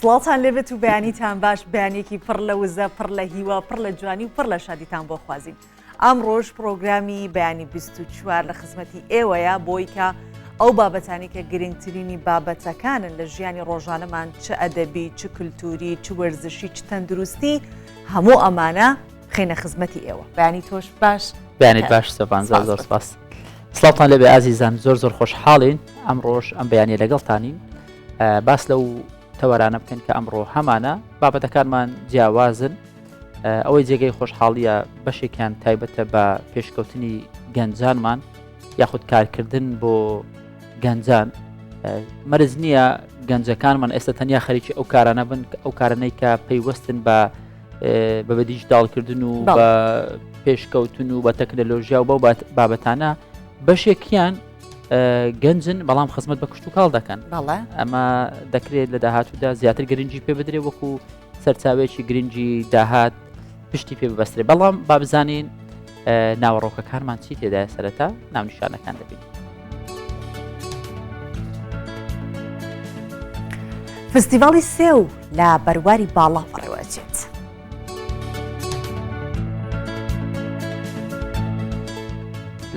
سڵاتان لێبێت و بەیانیتان باش بەیانێکی پڕ لە وزە پڕ لە هیوا پڕ لە جوانی و پڕ لە شادیتان بۆ خوازین. ئەم ڕۆژ پرۆگرامی بەیانی 24 لە خزمەتی ئێوەیە بۆی کە ئەو بابەتانی کە گرنگترینی بابەتەکانن لە ژیانی ڕۆژانەمان چ ئەدەبی چ کللتوری چ وەرزشی چ تەندروستی هەموو ئەمانە خێنە خزمەتی ئێوە. بەیانی تۆش باش بەیانیت باش سەپان زۆر سپاس. سڵاتان لەبێ ئازیزان زۆر خۆشحاڵین ئەم ڕۆژ ئەم بەیانیە لەگەڵتانین باس لەو تەوەرانە بکەن کە ئەمڕۆ هەمانە بابەتەکانمان جیاوازن ئەوەی جێگەی خۆشحاڵیە بەشێکیان تایبەتە بە پێشکەوتنی گەنجانمان یاخود کارکردن بۆ گەنجان مەرز نییە گەنجەکانمان ئێستا تەنیا خەریکی ئەو کارانە بن ئەو کارانەی کە پەیوەستن بە دیجیتالکردن و بە پێشکەوتن و بە تەکنەلۆژیا و بەو بابەتانە بەشێکیان گەنجن بەڵام خزمەت بە کشت و کاڵ دەکەن ئەمە دەکرێت لە داهاتوودا زیاتر گرنگی پێ بدرێ وەکو سەرچاوێکی گرنگی داهات پشتی پێ ببەسترێ بەڵام با بزانین ناوەڕۆکەکانمان چی تێدایە سەرەتا ناونیشانەکان دەبین. فستیڤاڵی سێو لە بەرواری باڵا بەڕێوەچێت.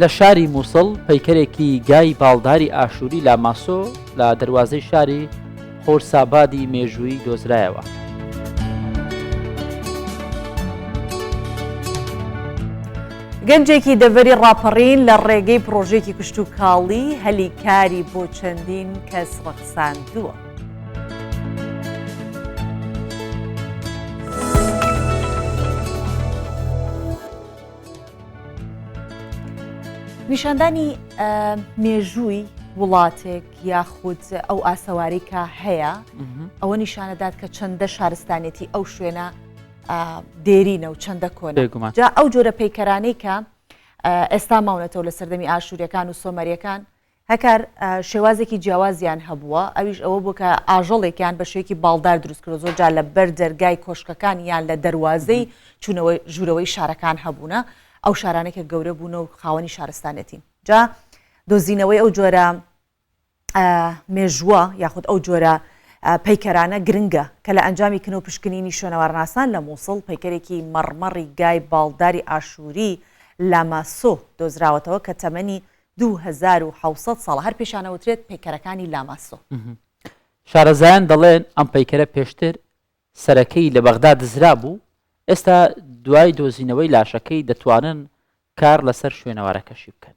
لە شاری مووسڵ پەیکەرێکی گای باڵداری ئاشووری لاماسۆ لە دەواازەی شاری خۆرسابادی مێژووی دۆزرایەوە. گەنجێکی دەڤەری ڕاپەڕین لە ڕێگەی پرۆژێکی کشت و کاڵی هەلی کاری بۆ چەندین کەس ڕەخساندووە. نیشاندانی مێژووی وڵاتێک یاخود ئەو ئاسەواری کە هەیە ئەوە نیشانەدات کە چەندە شارستانێتی ئەو شوێنە دێرینە و چەندە کۆنە. جا ئەو جۆرە پەیکەرانەی کە ئێستا ماونەتەوە لە سەردەمی ئاشووریەکان و سۆمەریەکان هەکار شێوازێکی جیاوازیان هەبووە ئەویش ئەوە بوو کە ئاژەڵێکیان بە شوێکی باڵدار دروستکرد زۆر جار لە بەر دەرگای کۆشکەکان یان لە دەواازەی چوونەوەی ژوورەوەی شارەکان هەبوونە ئەو شارانێکە گەورە بوونە و خاوەنی شارستانەتین. جا دۆزینەوەی ئەو جۆرە مێژووە یاخود ئەو جۆرە پەیکەرانە گرنگە کە لە ئەنجامی کنە و پشکنینی شوێنەوارناسان لە مووسڵ پەیکەرێکی مەڕمەڕی گای باڵداری ئاشووری لاماسۆ دۆزراوەتەوە کە تەمەنی 2700 ساڵ هەر پێشانەوترێت پەیکەرەکانی لاماسۆ. شارەزایان دەڵێن ئەم پەیکەرە پێشتر سەرەکەی لە بەغدا دزرا بوو ئێستا دوای دۆزینەوەی لاشەکەی دەتوانن کار لەسەر شوێنەوارەکەشی بکەن.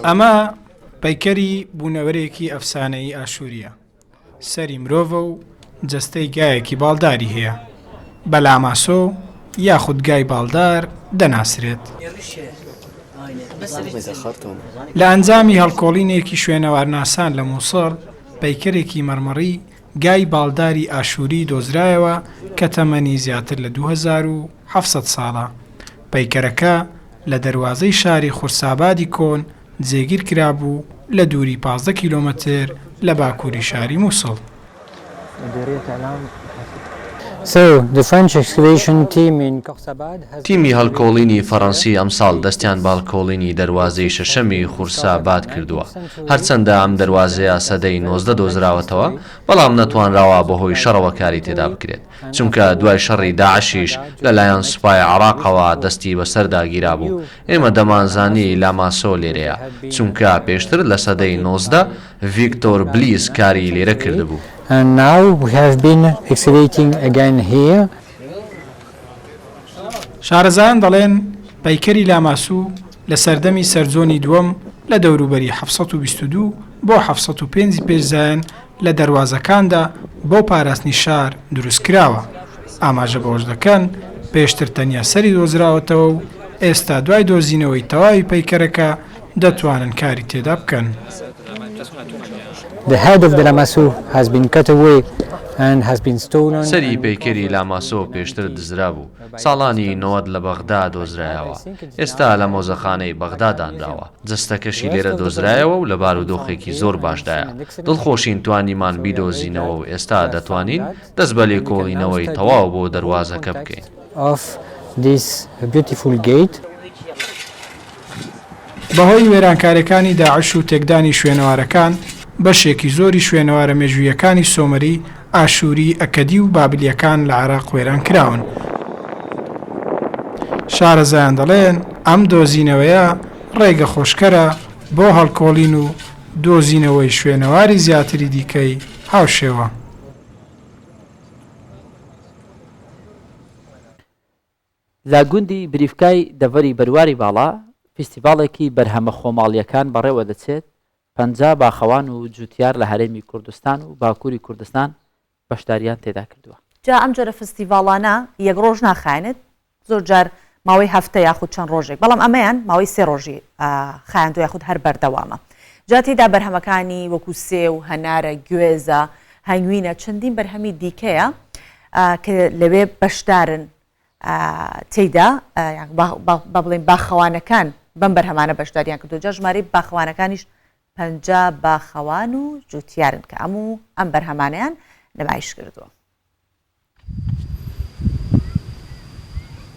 ئەمە پەیکەری بوونەوەرێکی ئەفسانەی ئاشووریە سەری مرۆڤە و جەستەی گایەکی باڵداری هەیە بە لاماسۆ یاخود گای باڵدار دەناسرێت. لە ئەنجامی هەڵکۆڵینێکی شوێنەوارناسان لە مووسڵ پەیکەرێکی مەرمەڕی گای باڵداری ئاشووری دۆزرایەوە کە تەمەنی زیاتر لە 2700 ساڵە. پەیکەرەکە لە دەواازەی شاری خورسابادی کۆن جێگیر کرابوو لە دووری 15 کیلۆمەتر لە باکووری شاری مووسڵ. تیمی هەڵکۆڵینی فەڕەنسی ئەمساڵ دەستیان باڵکۆڵینی دەواازەی شەشەمی خورساباد کردووە. هەرچەندە ئەم دەواازەیە سەدەی 19 دۆزراوەتەوە بەڵام نەتوانراوە بەهۆی شەڕەوە کاری تێدا بکرێت چونکە دوای شەڕی داعشیش لەلایەن سوپای عێراقەوە دەستی بەسەرداگیرا بوو. ئێمە دەمانزانی لاماسۆ لێرەیە چونکە پێشتر لە سەدەی 19 ڤیکتۆر بلیس کاری لێرە کردبوو. And now we have been excavating again here. شارەزایان دەڵێن پەیکەری لاماسوو لە سەردەمی سەرجۆنی دووەم لە دەوروبەری 722 بۆ 705 پێشزایان لە دەواازەکاندا بۆ پاراستنی شار دروست کراوە. ئاماژە بەوەش دەکەن پێشتر تەنیا سەری دۆزراوەتەوە و ئێستا دوای دۆزینەوەی تەواوی پەیکەرەکە دەتوانن کاری تێدا بکەن. The head of the Lamassou has been cut away and has been stolen. سەری پەیکەری لاماسۆ پێشتر دزرا بوو. ساڵانی 90 لە بەغدا دۆزرایەوە. ئێستا لە مۆزەخانەی بەغدا دانراوە. جەستەکەشی لێرە دۆزرایەوە و لە بارودۆخێکی زۆر باشدایە. دڵخۆشین توانیمان بیدۆزینەوە و ئێستا دەتوانین دەست بە لێکۆڵینەوەی تەواو بۆ دەواازەکە بکەین. Of this beautiful gate. بەهۆی وێرانکاریەکانی داعش و تێکدانی شوێنەوارەکان بەشێکی زۆری شوێنەوارە مێژوویەکانی سۆمەری، ئاشووری، ئەکەدی و بابلیەکان لە عێراق وێران کراون. شارەزایان دەڵێن ئەم دۆزینەوەیە ڕێگە خۆشکەرە بۆ هەڵکۆڵین و دۆزینەوەی شوێنەواری زیاتری دیکەی هاوشێوە. لە گوندی بریفکای دەڤەری بەرواری باڵا فیستیڤاڵێکی بەرهەمە خۆماڵیەکان بەڕێوە دەچێت 50 باخەوان و جوتیار لە هەرێمی کوردستان و باکووری کوردستان بەشداریان تێدا کردووە. جا ئەم جۆرە فستیڤاڵانە یەک ڕۆژ ناخایێنێت، زۆر جار ماوەی هەفتە یاخود چەند ڕۆژێک، بەڵام ئەمەیان ماوەی 3 ڕۆژی خایاندو یاخود هەر بەردەوامە. جا تێدا بەرهەمەکانی وەکو سێ و هەنارە، گوێزە، هەنگوینە، چەندین بەرهەمی دیکەیە کە لەوێ بەشدارن تێیدا با بڵێن باخەوانەکان بەم بەرهەمانە بەشداریان کردو. جا ژمارەی باخەوانەکانیش 50 باخەوان و جوتیارن کە هەموو ئەم بەرهەمانیان نمایش کردووە.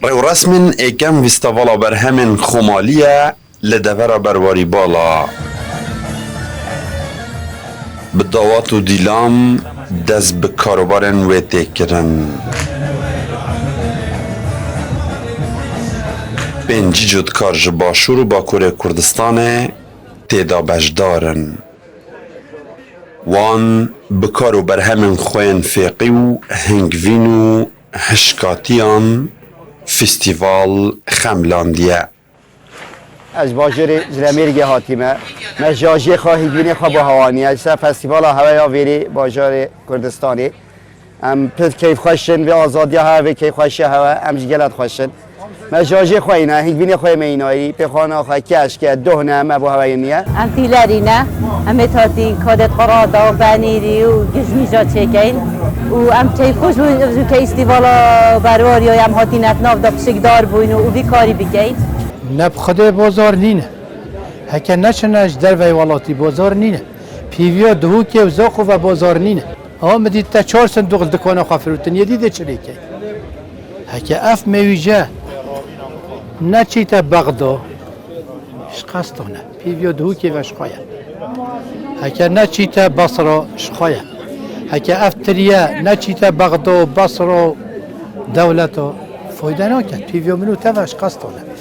ڕێوڕسمن ئێکەم فیستیڤاڵە بەرهەمên خۆمالیە لە دەڤەرە بەرواری باڵا. bi dawat û dîlan dest bi karobarên wê tê kirin. Pêncî cudkar ji Başûr û Bakurê Kurdistanê têda beşdar in. Wan bi kar û berhemên xwe yên fêqî û hingvîn û hişkatiyan فستیوال خملاندیه. از باجری زلمیرگی هاتیمه مجاجی خواهی بینی خواب هوانیه سه فستیوال هوای آویری باجر کردستانی ام پد کیف خوشن و آزادی ها و کیف خوشی هوا ام جگلت خوشن مجاجی خواهی نه هیچ بینی خواهی مینایی پخانه خواهی کش که دهنه ام ابو هوای نیه ام تیلری نه ام تاتی کادت قرادا و بنیری و گزمیجا چکین و ام چه خوش بود که استیوالا برواری ام هاتی نتناف دا پشکدار بوین و بی کاری بگین نب خدا بازار نینه هکه نشنش در ویوالاتی بازار نینه پیویا دهو که و زاقو و بازار نینه آمدید تا 4 صندوق دکانه خافروتن یدیده چلی که هکه اف میویجه نچی تا بغدا شقستانه پیویا دهو که و شقایه هکه نچی تا بصرا شقایه هکه افتریه نچی تا بغدا و بصرا دولتا فایده ناکد پیویا منو تا و شقستانه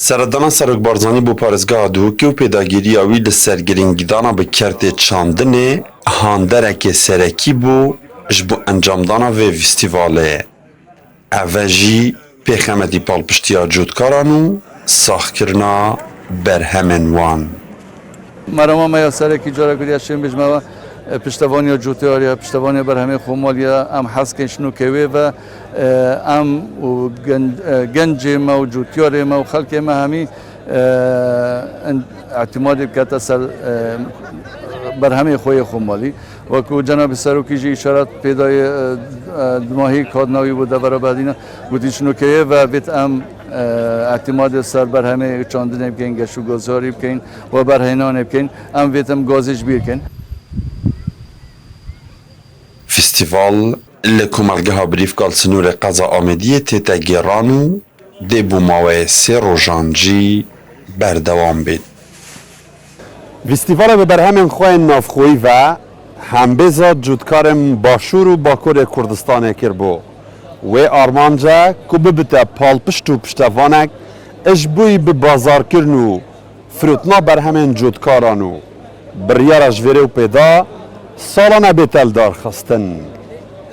سردانا سرکبارزانی بۆ پارێزگاha Duhokê û pêdagiriya wî li ser giringîdana bi kertê çandinê handerekê serekî bû ji bo encamdana vê festîvalê. Ev e jî pêxemedî palpiştiya cotkaran û saxkirina berhemên wan. مرام ما سرکی جارا کردی اشیم بجمع پشتوانی جوتیاری پشتوانی برهمی خمالیا ام حس کنشنو کوی و ام گنج ما و جوتیاری ما و خلق ما همی اعتمادی کتا سر برهمی خوی خمالی و کو جناب سروکی جی اشارت پیدای ماهی کادناوی بوده برای بعدینا گوتیشنو کوی و بیت ام اعتماد سر برهمه چاندن بکن گشو گذاری بکن و برهنان بکن ام ویتم گازش بیرکن فستیوال li Komelgeha Brîfkal Sinûrê Qeza Amêdiyê tête gêran û dê bû mawê 3 rojan jî berdewam bêt. Festîvala bi berhemên xwe yên navxwî ve hembêza cûtkarên Başûr û Bakurê Kurdistanê kirbû. Wê armanca ku bibite palpişt û piştevanek eş bûyî bi bazarkirin û firûtina berhemên cûtkaran û biryara ji vêrê û pêda sala nebêtel darxistin.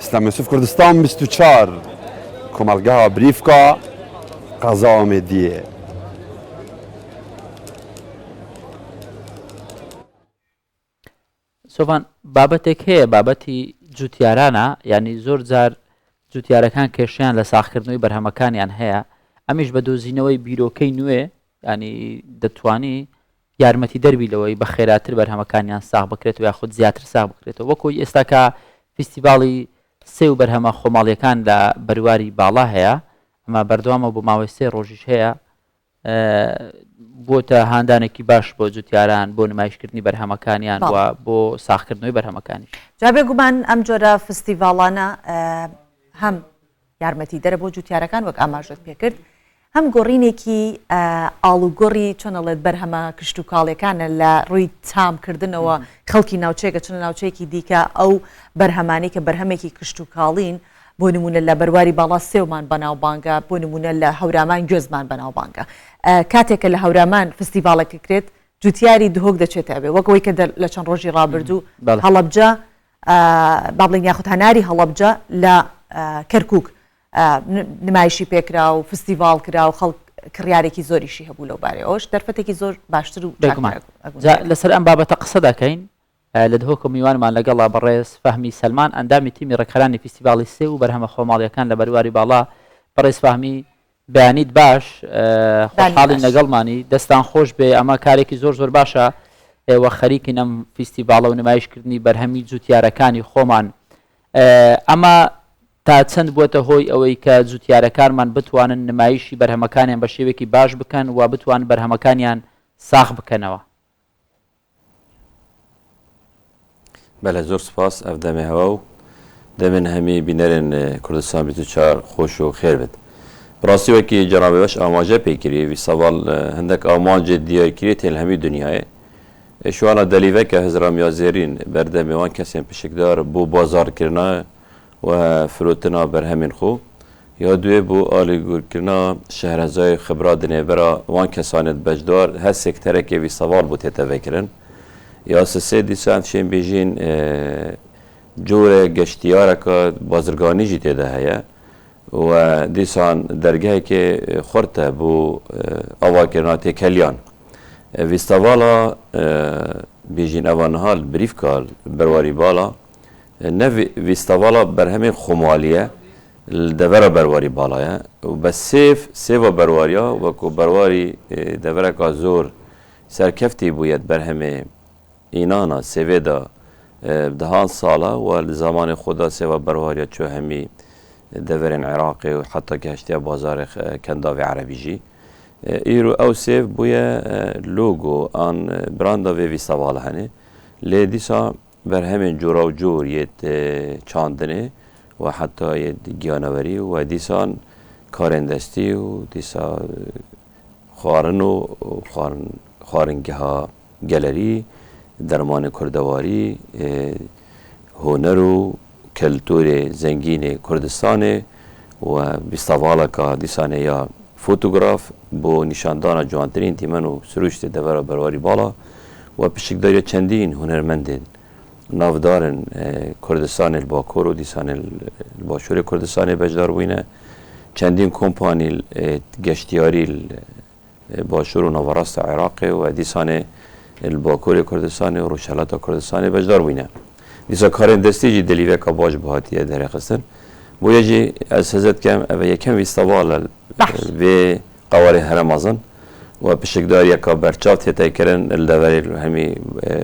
İslam Yusuf Kurdistan 24 Komelgeha Brîfka Qeza Amêdiyê. سۆڤان بابەتێک هەیە بابەتی جوتیارانە ینی زۆر جار جوتیارەکان کێشیان لە ساختکردنەوەی بەرهەمەکانیان هەیە ئەمیش بە دۆزینەوەی بیرۆکەی نوێ ینی دەتوانی یارمەتی دەربی لەوەی بە خێراتر بەرهەمەکانیان ساغ بکرێت و یاخود زیاتر ساغ بکرێتەوە وەکۆی ئێستاکە فستیڤاڵی سێ و بەرهەمە خۆماڵیەکان لە بەرواری باڵا هەیە ئەمە بەردەوامە بۆ ماوەی 3 ڕۆژیش هەیە بۆتە هاندانێکی باش بۆ جوتیاران بۆ نمایشکردنی بەرهەمەکانیان و بۆ ساختکردنەوەی بەرهەمەکانی جا بێگومان ئەم جۆرە فستیڤاڵانە هەم یارمەتی دەرە بۆ جوتیارەکان وەک ئاماژت پێکرد هەم گۆڕینێکی ئاڵوگۆڕی چۆنەڵێت بەرهەمە کشت و کاڵەکانە لە ڕووی تامکردنەوە خەڵکی ناوچەیەکە چونە ناوچەیەکی دیکە ئەو بەرهەمانی کە بەرهەمێکی کشت و کاڵین بۆ نمونە لە بەرواری باڵا سێومان بەناوبانگە بۆ نمونە لە هەورامان گوێزمان بەناوبانگە کاتێکە لە هەورامان فستیڤالێکی کرێت جوتیاری دهۆک دەچێتە بێ وەکەوەی کە لە چەند ڕۆژی ڕابردوو هەڵەبجە با بڵین یاخود هەناری هەڵەبجە لە کەرکووک نمایشی پێکرا و فستیڤال کرا و خەڵک کڕیارێکی زۆریشی هەبوو لەو بارەی ئەوش دەرفەتێکی زۆر باشتر و لەسەر ئەم بابەتە قسە دەکەین لە دهۆکە میوانمان لەگەڵا بەڕێز فەهمی سەلمان ئەندامی تیمی ڕێکخەرانی فستیڤاڵی سێ و بەرهەمە خۆماڵیەکان لە بەرواری باڵا بەڕێز فەهمی بەیانیت باش خۆشحاڵین لەگەڵمانی دەستان خۆش بێ ئەمە کارێکی زۆر زۆر باشە ئێوە خەریکی نەم فستیڤاڵە و نمایشکردنی بەرهەمی جوتیارەکانی خۆمان ئەمە تا چەند بووەتە هۆی ئەوەی کە جوتیارەکانمان بتوانن نمایشی بەرهەمەکانیان بە شێوێکی باش بکەن و بتوان بەرهەمەکانیان ساخ بکەنەوە. بەڵێ زۆر سپاس ئەف دەمێ هەوا و دەمێن هەمی بینەرێن کوردستان 24 خۆش و خێر بێت. بڕاستی وەکی جەنابێ بەش ئاماژە پێکردی وی سەواڵ هەندێک ئامانجێ دیارکرێ تێل هەمی دنیایە شوانە دەلیڤەکە هەزرامیا زێرین بەردەمێوان کەسێن پشکدار بۆ بازارکردنا و فرۆتنا بەرهەمین خۆ یا دوێ بۆ ئالیگورکردنا شەهرەزای خبرا دنێبەرە وان کەسانێت بەشدار هەر سێکتەرێکێوی سەواڵ بۆ تێتەڤێکردن یا سسێ دیسان شێن بێژین جۆرە گەشتیارەکە بازرگانیژی تێدا هەیە و دیسان دەرگایەکێ خۆرتە بۆ ئاواکردنا تێکەلیان ویستەڤاڵە بێژین ئەوانهال بریفکال بەرواری باڵا نە ویستەڤاڵە بەرهەمێ خۆمالیە دەڤەرە بەرواری باڵایە و بە سێڤە بەرواریە وەکو بەرواری دەڤەرەکە زۆر سەرکەفتی بوویەت بەرهەمێ ئینانە سێوێدا دهان ساڵە و لە زمانی خۆدا سێوە بەرواریە چۆ هەمی دەڤەرێن عێراقی و حتا گەشتیا بازارێ کەنداوی عەرەبیژی ئیرۆ ئەو سێڤ بووە لۆگۆ ئان براندا وێ ویستەڤاڵە هەنێ لێ دیسا بەرهەمێن جۆرا و جۆر یەت چاندنێ و حتا یەت گیانەوەری و دیسان کارێندەستی و دیسا خواردن و خواردنگەها گەلەری دەرمانی کوردەواری هۆنەر و کەلتورێ زەنگینێ کوردستانێ و ویستەڤاڵەکە دیسانێ یا فۆتوگراف بۆ نیشاندانە جوانترین تیمەن و سروشتێ دەڤەرە بەرواری باڵا و پشکداریە چەندین هونەرمەندێن ناودارن کوردستانی باکۆر و دیسانی باشووری کوردستانی بەشدار بووینە چەندین کۆمپانی گەشتیاری باشوور و ناوەڕاستە عێراقی و دیسانێ باکۆری کوردستانی و ڕۆژهەڵاتە کوردستانی بەشدار بووینە دیسا کارێن دەستیجی دەلیڤەکە باش بەهاتیە دەرەخستن بۆ یەجی ئەس هەزت کەم ئەوە یەکەم ویستەڤاڵە vê qawarê here mezin û pişikdariyeka berçav têteykirin li deverê hemî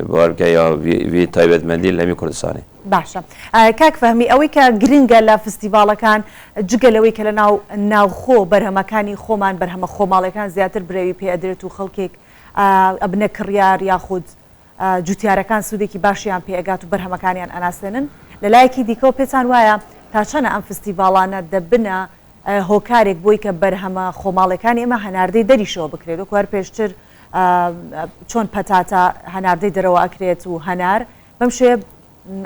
barke ya vî taybetmendî li hemî Kurdistanê. باشە کاک فەهمی ئەوەی کە گرنگە لە فستیڤاڵەکان جگەلەوەی کە لە ناوخۆ بەرهەمەکانی خۆمان بەرهەمە خۆماڵەکان زیاتر برێوی پێدرێت و خەڵکێک ئەبنە کڕیار یاخود جوتیارەکان سوودێکی باشیان پێئگات و بەرهەمەکانیان ئەناسێنن لەلایەکی دیکەەوە پێتان وایە تا چەنە ئەم فستیڤاڵانە دەبنە هۆکارێک بۆی کە بەرهەمە خۆماڵەکانی ئێمە هەناردەی دەریشەوە بکرێت و کوار پێشتر چۆن پەتاتە هەناردەی دەرەوە ئەکرێت و هەنار بەم شێ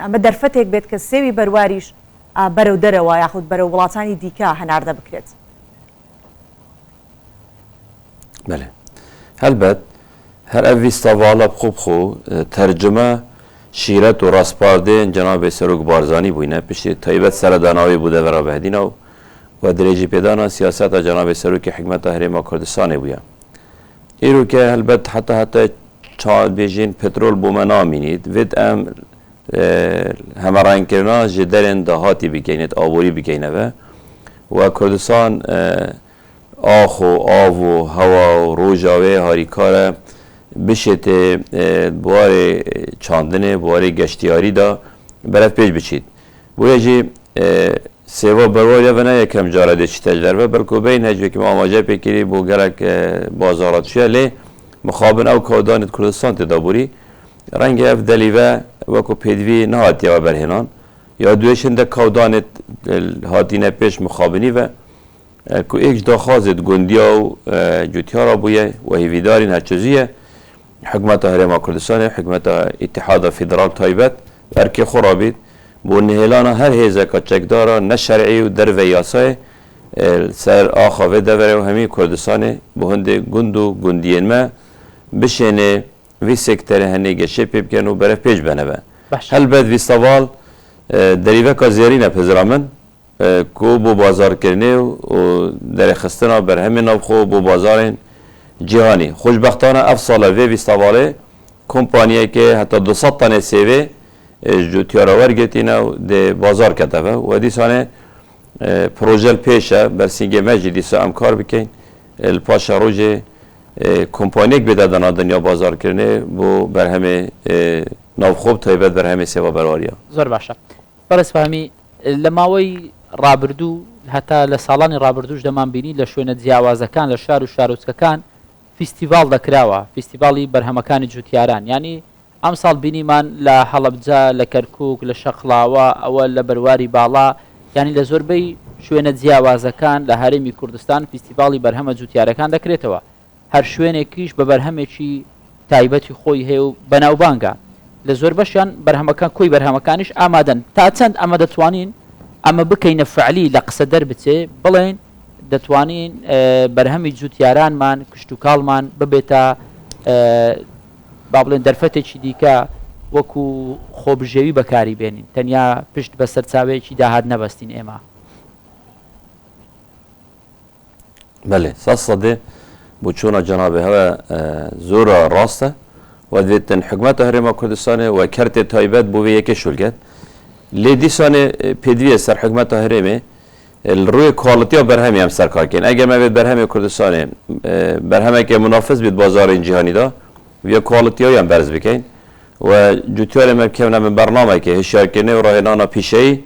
ئەمە دەرفەتێک بێت کە سێوی بەرواریش بەرەو دەرەوە یاخود بەرەو وڵاتانی دیکە هەناردە بکرێت. بله هەلبەت هەر ئەڤ ویستەڤاڵە بخۆ تەرجمە شیرەت و ڕاستپاردێن جەنابێ سەرۆک بارزانی بووینە پشتی تایبەت سەرداناوی بوو دەڤەرە بەهدینە و درێژی پێدانا سیاسەتە جەنابێ سەرۆکی حکومەتە هەرێما کوردستانی بووە. ئێروکە هەلبەت حتا بێژین پترۆل بۆمە نامینیت vێت ئەم هەمەڕانکردنا ji derên dahatî bikênet aborî bikêneve we Kurdistan ax û av û hewa û roja wê harîkar e bişêtê buwarê çandinê buwarê geştiyarî da beref pêş biçît. Bûye jî sêva berwariya ve ne yekem cara dê çî tecderve belku beyn hecvekî amace pêkirî bû gerek bazarat çiye lê mixabin ew kawdanê Kurdistan tê daborî rengê ev delîve wekû pêdivî nehatiye berhênan ya duêşin de kawdanê hatîne pêş mixabinî ve کو ایک داخوازت گندیا و جوتیارا بویه و هیویدارین هرچیزیه حکومت هرما کردستان حکومت اتحاد فدرال تایبت برکی خرابید بو نهلان هر هیزه که چکدارا نه شرعی و در ویاسای سر آخوه دوره و همی کردستان بو هنده گند و گندین ما بشینه وی سکتر هنه گشه پیب کن و برف پیش بنه هل بد وی سوال دریوه که زیری نپذرامن کو بو بازار کرنه و در خستنا بر همین نبخو بو بازار جهانی خوشبختانه افصاله وی سواله کمپانیه که حتی 200 تن سیوه جوتیارا ورگتینه و ده بازار کتبه و دیسانه پروژه پیشه بر سینگه مجلیس امکار بکن الپاشا روژه کمپانیک بده دانا دنیا بازار کرنه بو بر همه نوخوب تایبت بر همه سوا براریا زۆر باشە بەڕێز فەهمی لە ماوەی ڕابردوو هەتا لە ساڵانی ڕابردووش دەمانبینی لە شوێنە جیاوازەکان لە شار و شارۆچکەکان فیستیڤال دەکراوە فیستیڤاڵی بەرهەمەکانی جوتیاران ینی ئەم ساڵ بینیمان لە هەڵەبجە لە کەرکووک لە شەقڵاوە ئەوە لە بەرواری باڵا ینی لە زۆربەی شوێنە جیاوازەکان لە هەرێمی کوردستان فیستیڤاڵی بەرهەمە جوتیارەکان دەکرێتەوە هەر شوێنێکیش بە بەرهەمێکی تایبەتی خۆی هەیە و بەناوبانگە لە زۆر بەشیان بەرهەمەکان کۆی بەرهەمەکانیش ئامادەن تا چەند ئەمە دەتوانین ئەمە بکەینە فعلی لە قسە دەربچێ بڵێن دەتوانین بەرهەمی جوتیارانمان کشت و کاڵمان ببێتە با بڵێن دەرفەتێکی دیکە وەکو خۆبژێوی بەکاری بێنین تەنیا پشت بە سەرچاوەیەکی داهات نەبەستین ئێمە بله سەدێ بۆ چۆنە جەنابێ هەوە زۆرە ڕاستە و دوێتن حکومەتە هەرێما کوردستانê و kertê taybet bû vê yekê şulget lê dîsanê pêdiviyê ser حکومەتە هەرێمê rûyê kalitiya berhemê em serkarkên eger me vê berhemê Kurdistanê berhemekê munafis bît bazarên cîhanî da vê kalitiya em berz bikein و cutiyarê me kevne min bernamekê hişyarkirine û rahênana pîşeyî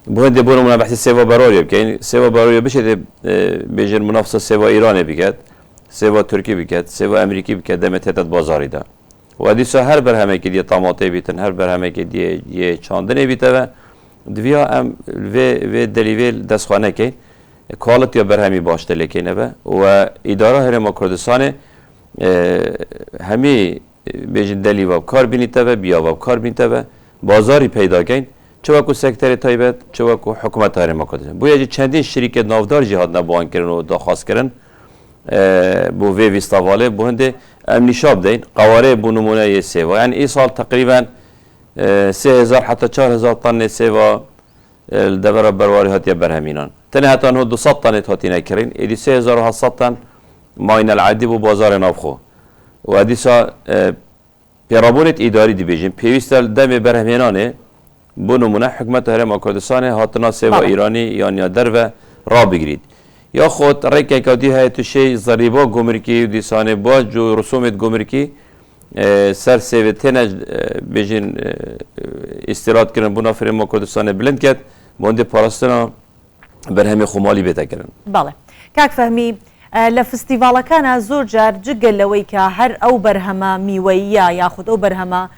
bu hindê bûne min behsî sêva beroriyê bikein sêva beroriyê bişê bêjin munafisa sêva Îranê biket sêva Tirkî biket sêva Emerîkî biket demet hêtet bazarî da و دیسا هر برهمکی دیگه تاماته بیتن هر برهمکی دیگه چاندنی بیته و دویا ام و دلیویل دستخانه کن کالتی برهمی باشته لکنه و اداره هرما کردستان همی بیشتر دلی و کار بینیته و بیا و کار بینیته و بازاری پیدا کن چه وقت سکتر تایبت چه وقت حکومت هرما کردستان باید چندین شرکت نافدار جهاد نبوان کردن و داخواست کردن بو وی ویستاواله بو هنده ام نشاب دین قواره بو نمونه سیوا یعنی ای سال تقریبا 3000 حتی 4000 طن سیوا دبر برواری هاتیه برهمینان تنه حتی انو 200 طن هاتی نکرین ایدی 3700 طن ماین العادی بو بازار نافخو و دیسا پیرابونت اداری دی بیجیم پیوستل دم برهمینانه بو نمونه حکمت هرما کردستان هاتنا سیوا ایرانی یا در و را بگیرید یا خود ریکه کدی های توشی ضریبا گمرکی و دیسانه با جو رسومت گمرکی سر سویتنه بیشین استیراد کردن بنا فرما کردستان بلند کرد بونده پاراستنا برهمی خمالی بیت کردن. بله. کاک فهمی لفستیوالکان زور جار جگلوی که هر او برهما میویا یا خود او برهما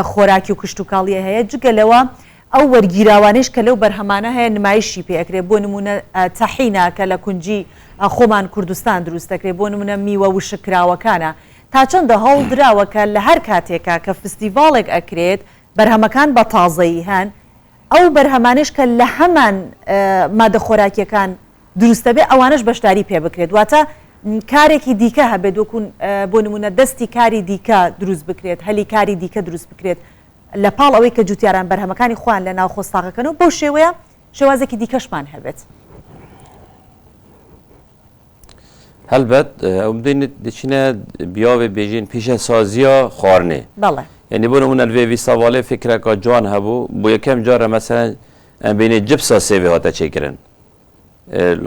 خوراکی و کشتوکالیه هی جگلوا او ورگیراوانش که لو برهمانه های نمایشی پیکره بو نمونه تحینا که لکنجی خومان کردستان دروست کره بو نمونه میوه و شکراوکانه تا چند هول دراوه که لهر کاتیکا که فستیوالک اکرید برهمکان با تازهی هن او برهمانش که لهمان ماده خوراکی کان دروسته به اوانش بشتاری پی بکرید واتا کارێکی دیکە هەبێت وەکو بۆ نمونە دەستی کاری دیکە دروست بکرێت هەلی کاری دیکە دروست بکرێت لە پاڵ ئەوەی کە جوتیاران بەرهەمەکانی خۆیان لە ناو خۆستاغەکەن و بەو شێوەیە شێوازێکی دیکەشمان هەبێت. هەلبەت ئەو بدەینێت دەچینە بیاوێ بێژین پیشەسازیە خواردنێ. بەڵێ. یعنی بۆ نمونە لەوێ ویساواڵێ فکرێکە جوان هەبوو بۆ یەکەم جارە مەسەلەن ئەم بینێ جبسا سێوێ هاتە چێکردن.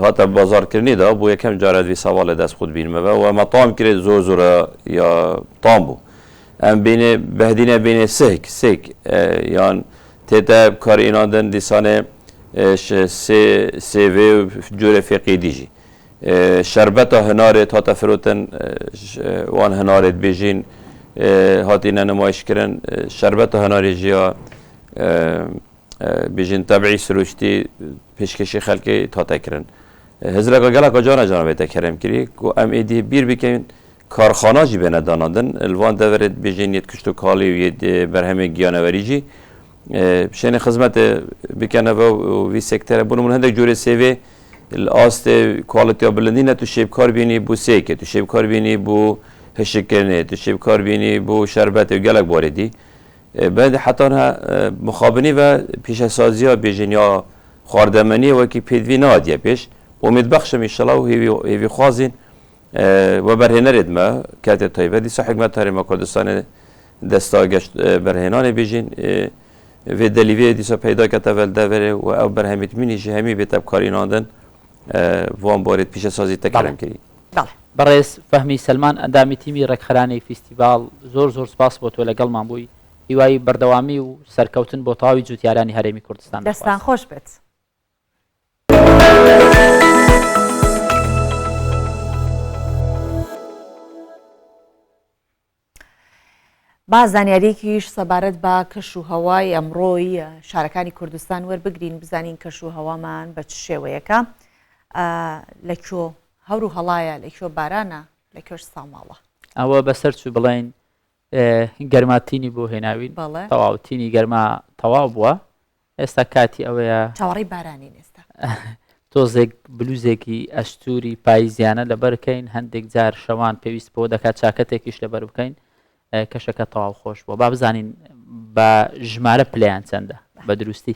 هاتا بازارکردنی دا بو یکم جارد وی سوال دست خود بینم و ما طعم کرد زور زور یا طعم بو ام بینه بهدینه بینه سک یان تیتا کار ایناندن دیسانه سی و جور فقی دیجی شربت هناره تا تفروتن وان هناره بیجین هاتین نمایش کردن شربت هناره جیا بیجین طبعی سروشتی پیشکشی خلقی تا تکرن هزرق گلک جانا بیت کرم کری کو ام ایدی بیر بکن کارخانه جی بنا دانادن الوان دورت بجنیت کشتو کالی و برهمه گیانوری جی شن خدمت بکنه و وی سکتر بونو من هندک جوری سیوی الاست کوالیتی بلندینه تو شیب کار بینی بو سیکه تو شیب کار بینی بو هشکرنه تو شیب کار بینی بو شربت و گلک باردی بعد حتی مخابنی و پیش سازی ها بجنیا خاردمانی و کی پیدوی نادیه پیش امید بخشم انشالله و هیوی خوازین و برهنه ردمه کات طیبه دی صح حکمت هرم کردستان دستا گشت برهنان بیجین و دلیوی دیسا پیدا کتا ول دوره و او برهمیت مینی جهمی به تب کاری ناندن وان بارد پیش سازی تکرم کردی. بەڕێز فەهمی سلمان ئەندامی تیمی ڕێکخرانی فیستیڤال زۆر سپاس بۆ تۆ لەگەڵمان بووی هیوای بەردەوامی و سەرکەوتن بۆ تەواوی جوتیارانی هەرێمی کوردستان دەستان خۆش بێت. با زانیاریەکیش سەبارەت بە کەش و هەوای ئەمڕۆی شارەکانی کوردستان وەربگرین بزانین کەش و هەوامان بە چ شێوەیەکە لەکوێ هەور و هەڵایە لەکوێ بارانە لەکوێش ساماڵە ئەوە بەسەر چوو بڵێن گەرماتینی بۆ هێناوین تەواوتینی گەرما تەواو بووە ئێستا کاتی ئەوەیە چاوەڕی بارانی ئێستا تۆزێک بلوزێکی ئەستوری پاییزیانە لەبەر بکەین هەندێک جار شەوان پێویست بۆ دەکات چاکەتێکیش لەبەر بکەین کەشەکە تەواو خۆش بووە با بزانین بە ژمارە پلیان چەندە بە دروستی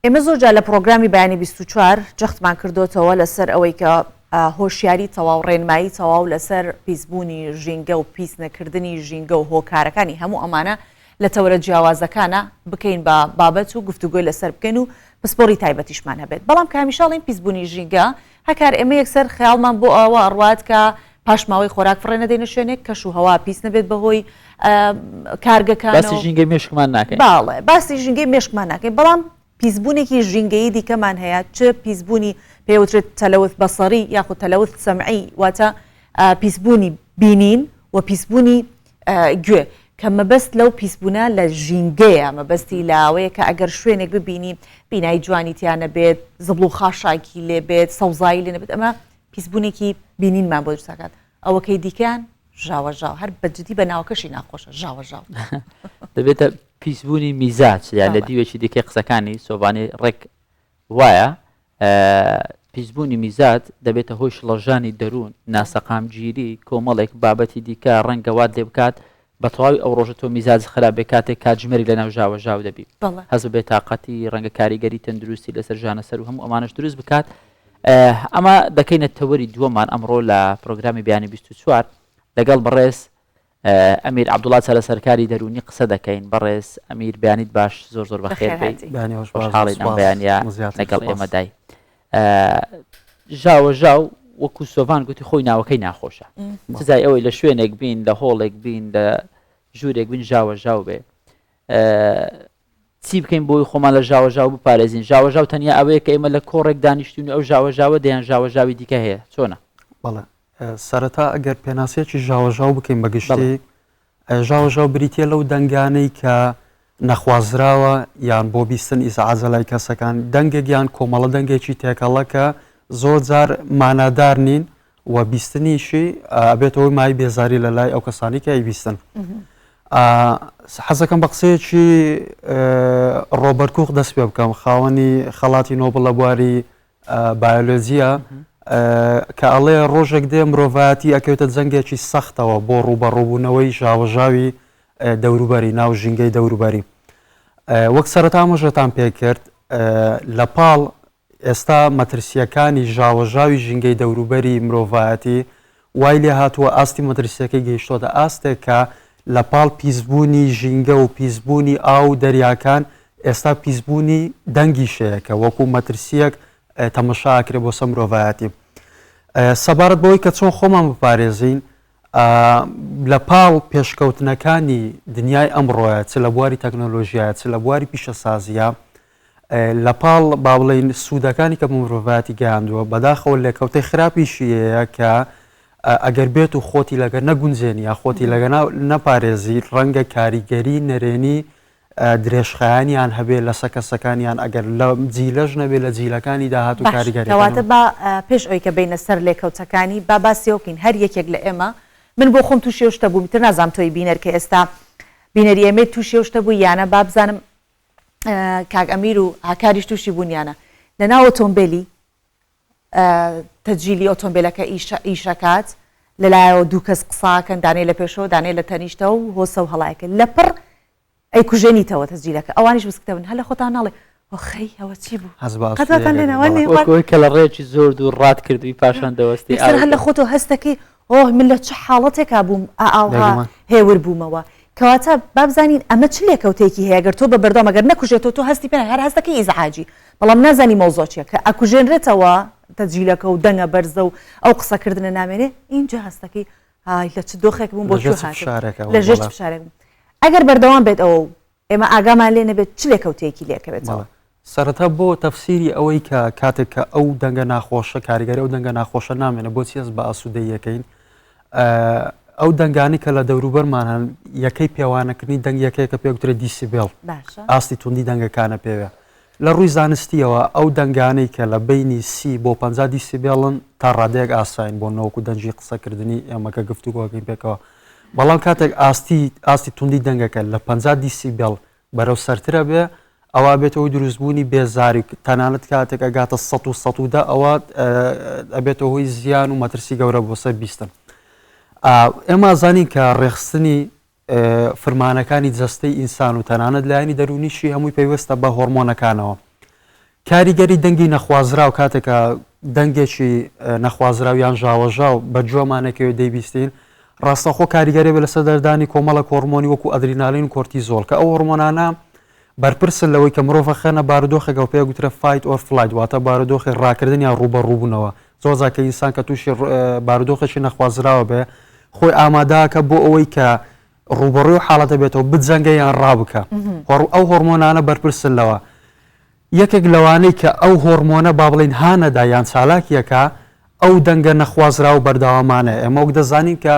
ئێمە زۆرجار لە پرۆگرامی بەیانی 24 جەختمان کردوتەوە لەسەر ئەوەی کە هۆشیاری تەواو ڕێنمایی تەواو لەسەر پیسبوونی ژینگە و پیس نەکردنی ژینگە و هۆکارەکانی هەموو ئەمانە لە تەورە جیاوازەکانە بکەین بە بابەت و گفتوگۆی لەسەر بکەین و پسپۆری تایبەتیشمان هەبێت بەڵام کامیشاڵین پیسبوونی ژینگە هەکار ئێمە یەکسەر خەیاڵمان بۆ ئەوە ئەڕوات کە پاشماوەی خۆراک فڕێ نەدەینە شوێنێک کەش و هەوا پیس نەبێت بەهۆی کارگەکان باسی ژینگەی مێشکمان ناکەین باڵێ باسی ژینگەی مێشکمان ناکەین بەڵام پیسبوونێکی ژینگەیی دیکەمان هەیە چ پیسبوونی پێوترێت تەلەوت بەسەری یاخود تەلەوت سەمعی واتە پیسبوونی بینین و پیسبوونی گوێ کە مەبەست لەو پیسبوونە لە ژینگەیە مەبەستی لاوەیە کە ئەگەر شوێنێک ببینی بینایی جوانی تیانە بێت زبڵ و خاشاکی لێ بێت سەوزایی لێ نەبێت ئەمە پیسبوونێکی بینینمان بۆ دروستەکات ئەوەکەی دیکەیان ژاوەژاو هەر بەجددی بە ناوەکەشی ناخۆشە ژاوەژاو دەبێتە پیسبوونی میزاج یان لە دیوێکی دیکەی قسەکانی سۆبانی ڕێک وایە پیسبوونی میزات دەبێتە هۆی شڵەژانی دەروون ناسەقامگیری کۆمەڵێک بابەتی دیکە ڕەنگەوات لێ بکات بە تەواوی ئەو ڕۆژە تۆ میزاج خراپێ کاتێک کاتژمێری لە ناو ژاوەژاو دەبی هەز بێت تااقەتی ڕەنگە کاریگەری تەندروستی لەسەر ژانە سەر و هەموو ئەمانش دروست بکات ئەمە دەکەینە تەوەری دووەمان ئەمڕۆ لە پرۆگرامی بیانی 24 لەگەڵ بەڕێز ئەمیر عەبدوڵڵا چارە سەرکاری دەرونی قسە دەکەین بەڕێز ئەمیر بیانیت باش زۆر بەخێر بیت خۆشحاڵین ئەم بەیانیە لەگەڵ ئێمەدای ژاوەژاو وەکو سۆڤان گوتی خۆی ناوەکەی ناخۆشە سزای ئەوەی لە شوێنێک بین لە هۆڵێک بین لە ژوورێک بین ژاوەژاو بێ چی بکەین بۆی خۆمان لە ژاوەژاو بپارێزین ژاوەژاو تەنیا ئەوەیە کە ئێمە لە کۆڕێک دانیشتون ئەو ژاوەژاوە دەیان ژاوەژاوی دیکە هەیە چۆنە بەڵێ سەرەتا ئەگەر پێناسێکی ژاوەژاو بکەین بەگشتی ژاوەژاو بریتە لەو دەنگانەی کە نەخوازراوە یان بۆ بیستن ئیزعاجە لای کەسەکان دەنگێکیان کۆمەڵە دەنگێکی تێکەڵە کە زۆر جار مانادار نین و بیستنیشی ئەبێتەوەی مای بێزاری لە لای ئەو کەسانی کە ئەیبیستن حەزەکەم بە قسەیەکی ڕۆبەرت کوخ دەست پێ بکەم خاوەنی خەڵاتی نۆبڵ لە بواری بایۆلۆجیە کە ئەڵێ ڕۆژێک دێ مرۆڤایەتی ئەکەوێتە جەنگێکی سەختەوە بۆ ڕوبەڕووبوونەوەی ژاوەژاوی دەوروبەری ناو ژینگەی دەوروبەری وەک سەرەتا مەژەتان پێکرد لە پاڵ ئێستا مەترسیەکانی ژاوەژاوی ژینگەی دەوروبەری مرۆڤایەتی وای لێ هاتووە ئاستی مەترسیەکەی گەیشتۆتە ئاستێک کە لە پاڵ پیسبوونی ژینگە و پیسبوونی ئاو دەریاکان ئێستا پیسبوونی دەنگی شەیەکە وەکو مەترسیەک تەمەشاکرێ بۆ سە مرۆڤایەتی سەبارەت بەوەی کە چۆن خۆمان بپارێزین لە پاڵ پێشکەوتنەکانی دنیای ئەمڕۆیە چ لە بواری تەکنۆلۆژیایە چ لە بواری پیشەسازیە لە پاڵ با بڵێن سوودەکانی کە مرۆڤایەتی گەیاندووە بەداخەوە لێکەوتەی خراپیشیەیە کە ئەگەر بێت و خۆتی لەگەر نەگونجێنی یا خۆتی لەگە نەپارێزی ڕەنگە کاریگەری نەرێنی درێژخایانیان هەبێ لە سەکەسەکانیان ئەگەر لە جیلەش نەبێت لە جیلەکانی داهات و کاریگەریەوەتە بە پێش ئەوی کە بینە سەر لێکەوتەکانی با باسیۆکین هەر یەکێک لە ئێمە من بۆ خۆم تووشێ شتە بووم تر نازام تۆی بینەر کە ئێستا بینەری ئێمە تووشێ شتە بوو یانە با بزانم کاک ئەمیر و هاکاریش تووشی بوونیانە لەناو ئۆتۆمبیلی تەجیلی ئۆتۆمبیلەکە ئیشەکات لەلایەوە دوو کەس قساکەن دانێ لە پێشەوە دانێ لە تەنیشتە و هۆسە و هەڵایەکە لە پڕ ئەی کوژێنیتەوە تەجیلەکە ئەوانیش بسکتەون هەل لە خۆتان ناڵێ خەی ئەوە چی بوو قەتەکان لێنەوە کە لە ڕێکی زۆر دوور ڕات کردوی پاشان دەوەستی هەل لە خۆتەوە هەستەکەی ئۆ من لە چه حاڵەتێکا بووم ئاها هێور بوومەوە کەواتە بابزانین ئەمە چ لێکەوتێکی هەیە گەر تۆ بە بەردەوام ئەگەر نەکوژێتەوە تۆ هەستی پێ هەر هەستەکەی ئیزعاجی بەڵام نازانی مەوزۆچیە کە ئەکوژێنرێتەوە تەجیلەکە و دەنگە بەرزە و ئەو قسەکردنە نامێنێ اینجا هەستەکەی لە چ دۆخێک بووم بۆ لە ژێر فشارێک ئەگەر بەردەوام بێت ئەوە ئێمە ئاگامان لێ نەبێت چ لێکەوتەیەکی لێکەوێتەوە سەرەتا بۆ تەفسیری ئەوەی کە کاتێک کە ئەو دەنگە ناخۆشە کاریگەری ئەو دەنگە ناخۆشە نامێنە بۆ چیز بە ئاسوودەیەکەین ئەو دەنگانی کە لە دەوروبەرمانان یەکەی پێوانەکردنی دەنگ یەکەیە کە پێوترێت دیسیبێڵ ئاستی توندی دەنگەکانە پێوێ لە ڕووی زانستیەوە ئەو دەنگانەی کە لە بینی 30 بۆ 50 دیسیبێڵن تا ڕادەیەک ئاساین بۆ نەوەکو دەنجی قسەکردنی ئێمەکە گفتوگۆکەین پێکەوە بەڵام کاتێک ئاستی توندی دەنگەکە لە 50 دیسیبێڵ بەرەو سەرترە بێ ئەوە بێتەوەی دروستبوونی بێزاری تەنانەت کاتێک ئەگاتە 100 ئەوە ئەبێتەوە هۆی زیان و مەترسی گەورە بۆ سەر بیستن ئێمە زانین کە ڕێخستنی فرمانەکانی جەستەی ئینسان و تەنانەت لایەنی دەرونیشی هەمووی پێویستە بە هۆرمۆنەکانەوە کاریگەری دەنگی نەخوازراو کاتێکە دەنگێکی نەخوازراویان ژاوەژاو بە جۆمانێکەوە دەیبیستین ڕاستەخۆ کاریگەری بە لەسەر دەردانی کۆمەڵە هۆرمۆنی وەکو ئەدرینالین و کۆرتیزۆل کە ئەو هۆرمۆنانە بەرپرسن لەوەی کە مرۆڤ خەنە بارودۆخێکەوە پێ گوترە فایت ئۆر فلایت واتە بارودۆخی ڕاکردن یان ڕوبەڕووبوونەوە زۆرجار کە ئینسان کە تووشی بارودۆخێکی نەخوازراوە بێ خۆی ئامادەکە بۆ ئەوەی کە ڕوبەڕووی و حاڵەتە بێتەوە بجەنگە یان ڕابکە ئەو هۆرمۆنانە بەرپرسن لەوە یەکێک لەوانەی کە ئەو هۆرمۆنە با بڵێن هانەدا یان چالاکیەکە ئەو دەنگە نەخوازرا و بەردەوامانە ئێمە وەک دەزانین کە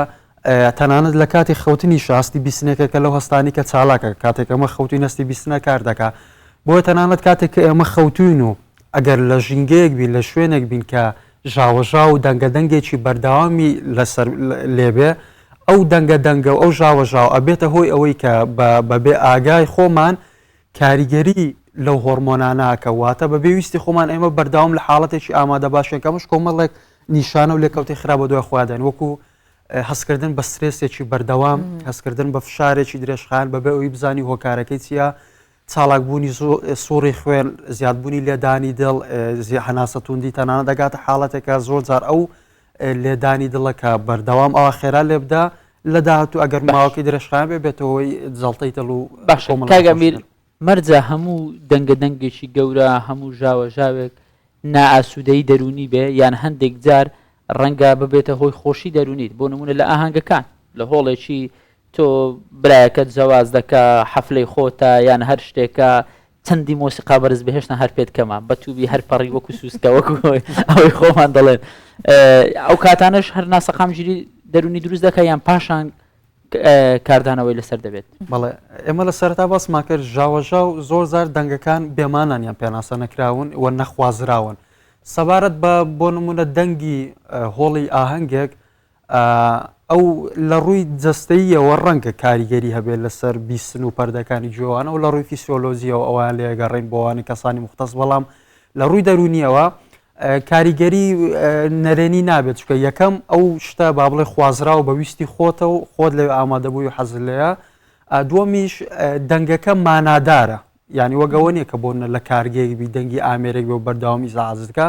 تەنانەت لە کاتی خەوتنی شاستی بیستنێکەکە لەو هەستانی کە چالاکە کاتێک ئەمە خەوتی نستی بیستنە کار دەکات بۆیە تەنانەت کاتێک کە ئێمە خەوتوین و ئەگەر لە ژینگەیەک بین لە شوێنێک بین کە ژاوەژا و دەنگە دەنگێکی بەردەوامی لەسەر لێبێ ئەو دەنگە دەنگە و ئەو ژاوەژاو ئەبێتە هۆی ئەوەی کە بەبێ ئاگای خۆمان کاریگەری لەو هۆرمۆناناکە واتە بە پێویستی خۆمان ئێمە بەرداوام لە حاڵەتێکی ئامادە باشێکەمەش کۆمەڵێک نیشانە و لێکەوتی خراپە دوای خۆدان وەکو هەستکردن بە سترێسێکی بەردەوام هەستکردن بە فشارێکی درێژخان بەبێ ئەوی بزانی هۆکارەکەی چیە چالاکبوونی سووری خوێن زیادبوونی لێدانی دڵ هەناسەتوندی تەنانە دەگاتە حاڵەتێکە زۆر جار ئەو لێدانی دڵەکە بەردەوام ئەوە خێرا لێبدا لە داهاتوو ئەگەر ماوەکەی درێژخان بێتەوەی جەڵتەی دڵ و کاگەمیر مەرجە هەموو دەنگە دەنگێکی گەورە هەموو ژاوەژاوێک نائاسوودەی دەرونی بێ یان هەندێک جار ڕەنگە ببێتە هۆی خۆشی دەرونیت بۆ نمونە لە ئاهەنگەکان لە هۆڵێکی تۆ برایەکەت جەواز دەکا حەفلەی خۆتە یان هەر شتێکە چەندی مۆسیقا بەرز بهێشتە هەر پێت کەمە بەتوبی هەر پەڕی وەکو سوسکە وەکو ئەوەی خۆمان دەڵێن ئەو کاتانش هەر ناسەقام ژیری دەرونی دروست دەکە یان پاشان کاردانەوەی لەسەر دەبێت بەڵێ ئێمە لە سەرتا باسمان کرد ژاوەژاو زۆر زار دەنگەکان بێمانانیان پێناسە نەکراون و نەخوازراون سەبارەت بە بۆ نمونە دەنگی هۆڵی ئاهەنگێک ئەو لە ڕووی جەستەییەوە ڕەنگە کاریگەری هەبێت لەسەر بیستن و پەردەکانی جوانە و لە ڕووی فیسیۆلۆژیەوە ئەوان لێگەڕین بۆوانی کەسانی مختص بەڵام لە ڕووی دەرونیەوە کاریگەری نەرێنی نابێت چکە یەکەم ئەو شتە با بڵێ خوازرا و بەویستی خۆتە و خۆت لێ ئامادەبووی و حەز لەیە دووەمیش دەنگەکە مانادارە یعنی وەگەوە نیە کە بۆ لە کارگەیەک بی دەنگی ئامێرێک بێ و بەرداوامی زعازتکە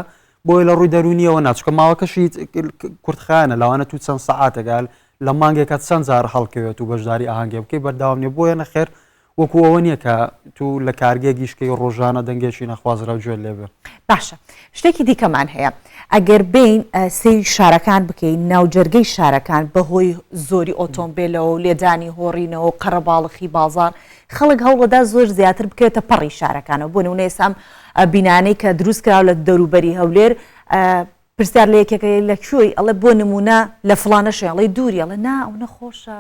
بۆی لە ڕووی دەرونیەوە ناچکە ماوەکەشی کورتخانە لەوانە تو چەند سەعاتەگال لە مانگێکە چەند جار هەڵکەوێت و بەشداری ئاهەنگێ بکەی بەرداوام نیە بۆیە نەخێر وەکو ئەوە نییە کە تو لە کارگێکیشکەی ڕۆژانە دەنگێکی نەخوازرا و گوێ لێبێ باشە شتێکی دیکەمان هەیە ئەگەر بین سەیری شارەکان بکەین ناوجەرگەی شارەکان بەهۆی زۆری ئۆتۆمبیلەوە و لێدانی هۆڕینەوە و قەرەباڵخی بازار خەڵک هەوڵەدا زۆر زیاتر بکرێتە پەڕی شارەکانەوە بۆ نمونە ئێسام بینانەی کە دروست کراوە لە دەوروبەری هەولێر پرسیار لە یەکێکە لەکوێی ئەڵێ بۆ نمونە لە فڵانە شێڵی دووری ئەڵێ نا ئەو نەخۆشە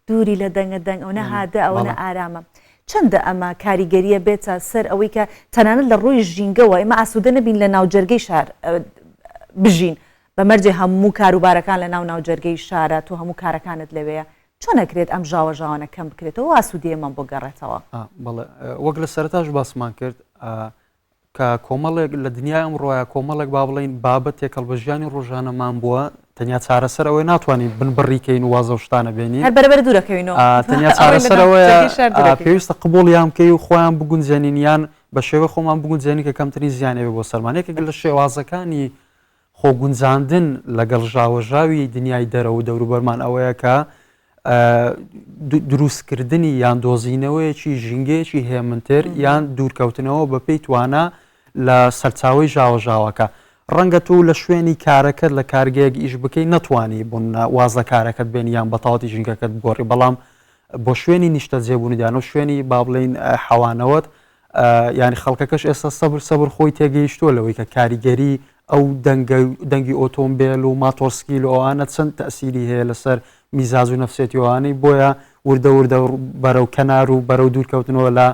دووری لە دەنگە دەنگ ئەو نەهادە ئەوە نە ئارامە چەندە ئەمە کاریگەریە بێتە سەر ئەوەی کە تەنانەت لە ڕۆی ژینگەوە ئێمە ئاسوودە نەبین لە ناوجەرگەی شار بژین بەمەرجێ هەموو کاروبارەکان لە ناوجەرگەی شارە تۆ هەموو کارەکانت لەوەیە چۆن نەکرێت ئەم ژاوەژاوانە کەم بکرێتەوە ئاسوودیەمان بۆ گەڕێتەوە بەڵێ وەک لە سەرتاش باسمان کرد کە کۆمەڵێک لە دنیای ئەمڕۆیە کۆمەڵێک با بڵین بابەت تێکەڵبەژیانی ڕۆژانەمان بووە تەنیا چارەسەر ئەوەی ناتوانین بنبڕیکەین و وازە شتانە بێنین هەر بەرەبەر دوورەکەوینەوە تەنیا چارەسەرەوەیە پێویستە قبوڵیان بکەی و خۆیان بگونجێنینیان بە شێوە خۆمان بگونجێنی کە کەمترین زیانێ بۆ سەرمانەیەکێک لە شێوازەکانی خۆگونجاندن لەگەڵ ژاوەژاوی دنیای دەرەوە دەوروبەرمان ئەوەیە کە دروستکردنی یان دۆزینەوەیەکی ژینگەیەکی هێمنتر یان دوورکەوتنەوە بە پێی توانە لە سەرچاوی ژاوەژاوەکە ڕەنگە تو لە شوێنی کارەکەت لە کارگەیەک ئیش بکەی نەتوانی بوون وازە کارەکەت بێن یان بەتاڵی ژینگەکەت بگۆڕی بەڵام بۆ شوێنی نیشتە جێبوونیدان و شوێنی با بڵین حەوانەوەت ینی خەڵکەکەش ئێستا سەبر خۆی تێگەیشتووە لەوەی کە کاریگەری ئەو دەنگی ئۆتۆمبیل و ماتۆسکیل و ئەوانە چەند تەسیری هەیە لەسەر میزاز و نەفسێتیوانەی بۆیە وردە وردە بەرەو کەنار و بەرەو دوورکەوتنەوە لە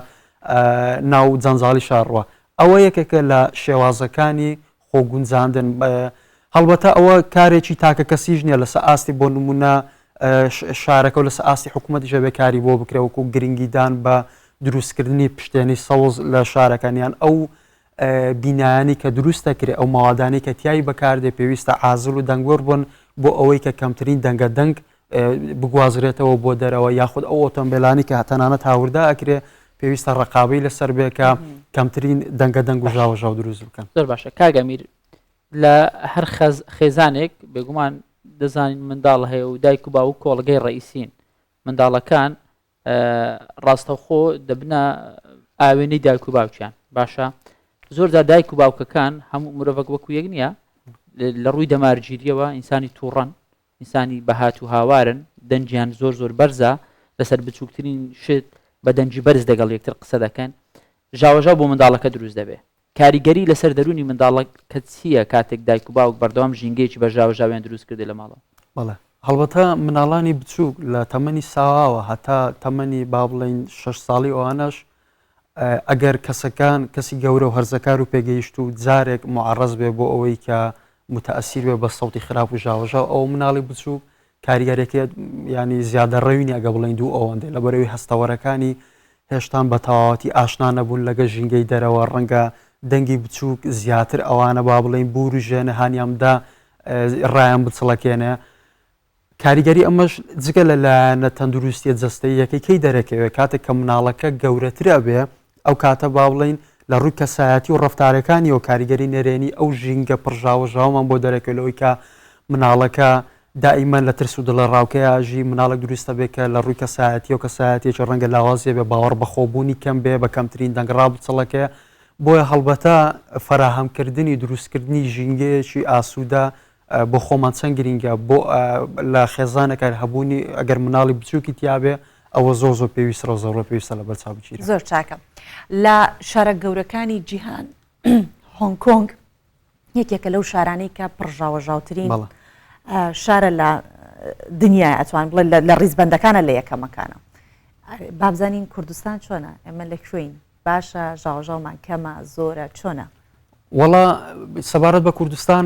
ناو جەنجاڵی شارڕوە ئەوە یەکێکە لە شێوازەکانی خۆگونجاندن هەڵبەتە ئەوە کارێکی تاکە کەسیش نییە لەسەر ئاستی بۆ نمونە شارەکە و لەسەر ئاستی حکوومەتیشە بێکاری بۆ بکرێوەکو گرنگیدان بە دروستکردنی پشتێنی سەوز لە شارەکانیان ئەو بینایانی کە دروستە کرێ ئەو ماوادانی کە تیایی بەکاردێ پێویستە ئازل و دەنگوەر بوون بۆ ئەوەی کە کەمترین دەنگە دەنگ بگوازرێتەوە بۆ دەرەوە یاخود ئەو ئۆتۆمبیلانی کە هەتەنانەت هاوردا ئەکرێ پێویستە ڕقابەی لەسەر بێکە کەمترین دەنگە دەنگ و ژاوەژاو دروست بکەن زۆر باشە کاگەمیر لە هەر خێزانێک بێگومان دەزانین منداڵ هەیە و دایک و باوک کۆڵگەی ڕئیسین منداڵەکان ڕاستەوخۆ دەبنە ئاوێنەی دایک و باوکیان باشە زۆردا دایک و باوکەکان هەموو مرۆڤک وەکو یەک نییە لە ڕووی دەمارگیریەوە ئینسانی تووڕەن ئینسانی بەهات و هاوارن دەنجیان زۆر زۆر بەرزە لەسەر بچووکترین شت بە دەنجی بەرز دەگەڵ یەکتر قسە دەکەن ژاوەژاو بۆ منداڵەکە دروست دەبێت کاریگەری لەسەر دەرونی منداڵەکە چییە کاتێک دایک و باوک بەردەوام ژینگەیەکی بە ژاوەژاویان دروست کردی لە ماڵەوە بەڵێ هەڵبەتە مناڵانی بچووک لە تەمەنی ساواوە هەتا تەمەنی با بڵین 6 ساڵی ئەوانەش ئەگەر کەسەکان کەسی گەورە و هەرزەکار و پێگەیشت و جارێک معڕەز بێ بۆ ئەوەی کە متەئەسیر بێ بە سەوتی خراپ و ژاوەژاو ئەو مناڵی بچوو کاریگەرێکی ینی زیادە ڕەوینی ئەگە بڵین دوو ئەوەندەی لە بەرەوەی هەستەوەرەکانی هێشتان بە تەواوەتی ئاشنا نەبوون لەگە ژینگەی دەرەوە ڕەنگە دەنگی بچووک زیاتر ئەوانە با بڵین بور و ژێنە هانیامدا ڕایان بچڵەکێنێ کاریگەری ئەمەش جگە لەلایەنە تەندروستیە جەستەی یەکەی کەی دەرەکەوێت کاتێک کە مناڵەکە گەورەترە بێ ئەو کاتە با بڵین لە ڕووی کەسایەتی و ڕفتارەکانی و کاریگەری نەرێنی ئەو ژینگە پڕژاوەژاومان بۆ دەرەکەلەوەی کە مناڵەکە دائیمەن لە ترس و دڵە ڕاوکەیاژی مناڵک دروستە بێت کە لە ڕووی کەسایەتی و کەسایەتێکی ڕەنگە لاوازێ بێ باوەڕ بەخۆبوونی کەم بێ بە کەمترین دەنگڕا بچڵەکە بۆیە هەڵبەتە فەراهەمکردنی دروستکردنی ژینگەیەکی ئاسوودە بۆ خۆمان چەند گرینگە بۆ لە خێزانەکە هەبوونی ئەگەر مناڵی بچووکی تیاابێ ئەوە زۆر زۆر پێویستە و زۆر پێویستە لە بەرچاو بچیرە. زۆر چاکە لە شارە گەورەکانی جیهان هۆنگ کۆنگ یەکێکە لەو شارانەی کە پڕژاوەژاوترین شارە لە دنیای ئەتوان بڵێ لە ڕیزبەندەکانە لە یەکەمەکانە. بابزانین کوردستان چۆنە؟ ئێمە لەکوێین؟ باشە ژاوەژاومان کەمە زۆرە چۆنە؟ وەڵا سەبارەت بە کوردستان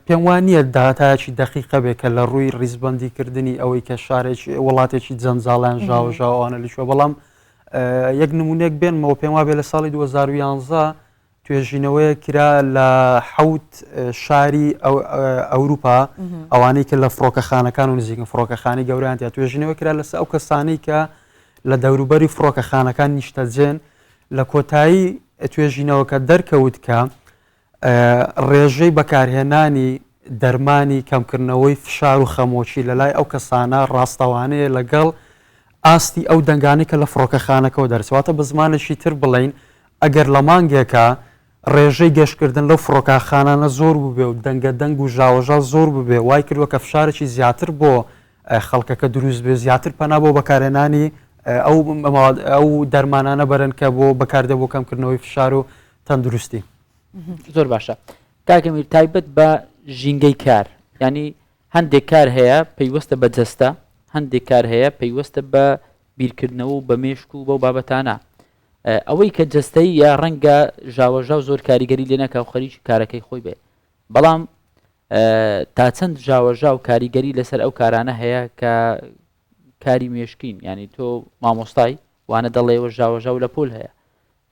پێم وانە داهاتایەکی دەقیقە بێ کە لە ڕووی ڕیزبەندیکردنی ئەوەی کە شارێکی وڵاتێکی جەنجاڵیان ژاوەژاوانە لەشوە بەڵام یەک نمونێک بێنمەوە پێم وا بێ لە ساڵی 2011 توێژینەوەی کرا لە حوت شاری ئەوروپا ئەوانەی کە لە فڕۆکەخانەکان و نزیکن فڕۆکەخانی گەوریان یا توێژینەوە کرا لەسەر ئەو کەسانەی کە لە دەوروبەری فڕۆکەخانەکان نیشتەجێن لە کۆتایی توێژینەوەکە دەرکەوت کە ڕێژەی بەکارهێنانی دەرمانی کەمکردنەوەی فشار و خەمۆچی لە لای ئەو کەسانە ڕاستەوانەیە لەگەڵ ئاستی ئەو دەنگانی کە لە فڕۆکەخانەکەەوە دەرچواتە بە زمانێکی تر بڵین ئەگەر لە مانگێکە ڕێژەی گەشتکردن لەو فڕۆکەخانانە زۆر ببێ و دەنگە دەنگ و ژاوەژاو زۆر ببێ وای کردووە کە فشارێکی زیاتر بۆ خەڵکەکە دروست بێ زیاتر پەنا بۆ بەکارهێنانی ئەو دەرمانانە بەرن کە بۆ بەکاردە بۆ کەمکردنەوەی فشار و تەندروستی. زۆر باشە کاکەمیر تایبەت بە ژینگەی کار ینی هەندێک کار هەیە پەیوەستە بە جەستە هەندێک کار هەیە پەیوەستە بە بیرکردنەوە و بە مێشک و بەو بابەتانە ئەوەی کە جەستەی یا ڕەنگە ژاوەژاو زۆر کاریگەری لێ نەکا و خەریکی کارەکەی خۆی بێ بەڵام تا چەند ژاوەژاو کاریگەری لەسەر ئەو کارانە هەیە کە کاری مێشکین ینی تۆ مامۆستای وانە دەڵێەوە ژاوەژاو لە پۆل هەیە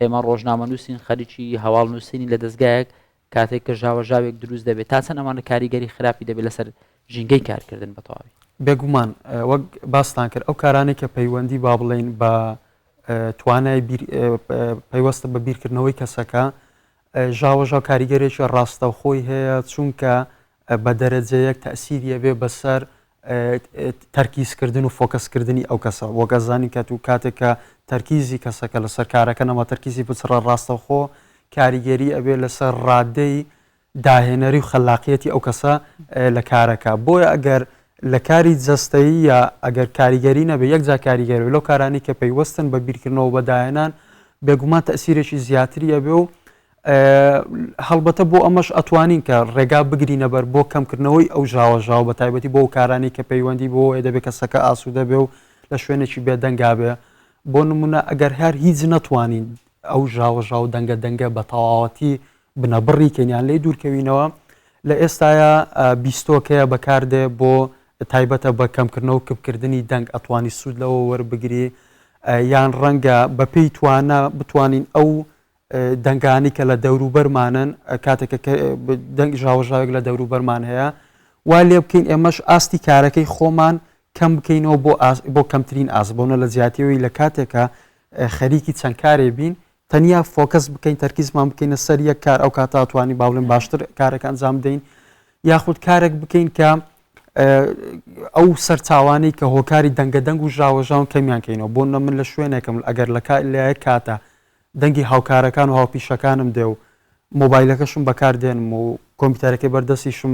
ئێمە ڕۆژنامە نووسین خەریکی هەواڵ نووسینی لە دەستگایەک کاتێک کە ژاوەژاوێک دروست دەبێت تا چەند ئەمانە کاریگەری خراپی دەبێت لەسەر ژینگەی کارکردن بە تەواوی بێگومان وەک باستان کرد ئەو کارانێک کە پەیوەندی با بڵین بە توانای پەیوەستە بە بیرکردنەوەی کەسەکە ژاوەژاو کاریگەرێکی ڕاستەوخۆی هەیە چونکە بە دەرەجەیەک تەسیریە بێ بەسەر تەرکیزکردن و فۆکەسکردنی ئەو کەسە وەگەزانی کە و کاتێک کە تەرکیزی کەسەکە لەسەر کارەکە نەما تەرکیزی بچڕە ڕاستەوخۆ کاریگەری ئەبێ لەسەر ڕادەی داهێنەری و خەلاقیەتی ئەو کەسە لە کارەکە بۆیە ئەگەر لە کاری جەستایی یا ئەگەر کاریگەری نەبێ یەکجا کاریگەری لەو کارانی کە پەیوەستن بە بیرکردنەوە بەداهێنان بێگومان تەسیرێکی زیاتریە بێ و هەڵبەتە بۆ ئەمەش ئەتوانین کە ڕێگا بگرینە بەر بۆ کەمکردنەوەی ئەو ژاوەژاو بە تایبەتی بۆ کارانی کە پەیوەندی بۆ دەبێت کەسەکە ئاسوودە بێ و لە شوێنێکی بێدەنگا بێ بۆ نمونە ئەگەر هەر هیچ نەتوانین ئەو ژاوەژاو دەنگە بە تەواوەتی بنەبڕی کەنیان لێ دوورکەوینەوە لە ئێستاە بیستۆکەیە بەکاردێ بۆ تایبەتە بە کەمکردنەوە کبکردنی دەنگ ئەتوانی سوود لەوە وەربگری یان ڕەنگە بەپێی توانە بتوانین ئەو دەنگانی کە لە دەوروبەرمانن کاتێکە دەنگ ژاوەژاوێک لە دەوروبەرمان هەیە وا لێ بکەین ئێمەش ئاستی کارەکەی خۆمان کەم بکەینەوە بۆ کەمترین ئاسبوونە لە زیاتیەوەی لە کاتێکە خەریکی چەند کارێ بین تەنیا فۆکەس بکەین تەرکیزمان بکەینە سەر یەک کار ئەو کاتە توانی باڵێن باشتر کارەکە ئەنجام بدەین یاخود کارێک بکەین کە ئەو سەرچاوانەی کە هۆکاری دەنگە دەنگ و ژاوەژاون کەمیانکەینەوە بۆ نە من لە شوێنێکم ئەگەر لە کاتە دەنگی هاوکارەکان و هاوپیشەکانم دێ و مۆبایلەکەشم بەکاردێنم و کۆمپیوتەرەکەی بەردەستیشم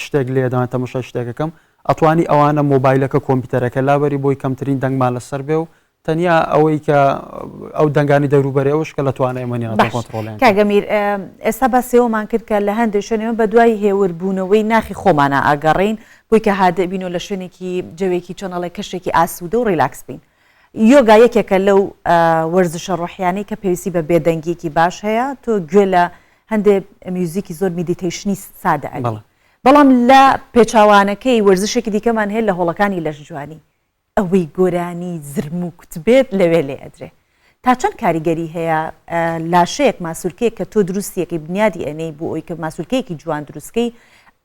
شتێک لێ دەوان تەماشای شتێکەکەم ئەتوانی ئەوانە مۆبایلەکە کۆمپیوتەرەکە لابەری بۆی کەمترین دەنگمان لەسەر بێ و تەنیا ئەوەی کە ئەو دەنگانی دەوروبەری ئەوش کە لە توانای ئەمەنیان کۆنتڕۆڵیان کاگەمیر ئێستا بەسێوەمان کرد کە لە هەندێک شوێنەوە بە دوای هێوربوونەوەی ناخی خۆمانە ئاگەڕین بۆی کە هادەبین و لە شوێنێکی جەوێکی چۆنەڵی کەشێکی ئاسوودە و ڕیلاکس بین یۆگا یەکێکە لەو وەرزشە ڕۆحیانەی کە پێویستی بە بێدەنگیەکی باش هەیە تۆ گوێ لە هەندێک میوزیکی زۆر میدیتیشنی سادە ئەگەڵ بەڵام لە پێچاوانەکەی وەرزشێکی دیکەمان هەیە لە هۆڵەکانی لەش جوانی ئەوەی گۆرانی زرم و کوتبێت لەوێ لێ ئەدرێ تا چەند کاریگەری هەیە لاشەیەک ماسوولکەیەک کە تۆ دروستیەکەی بنیادی ئەنەی بۆ ئەوی کە ماسوولکەیەکی جوان دروستکەی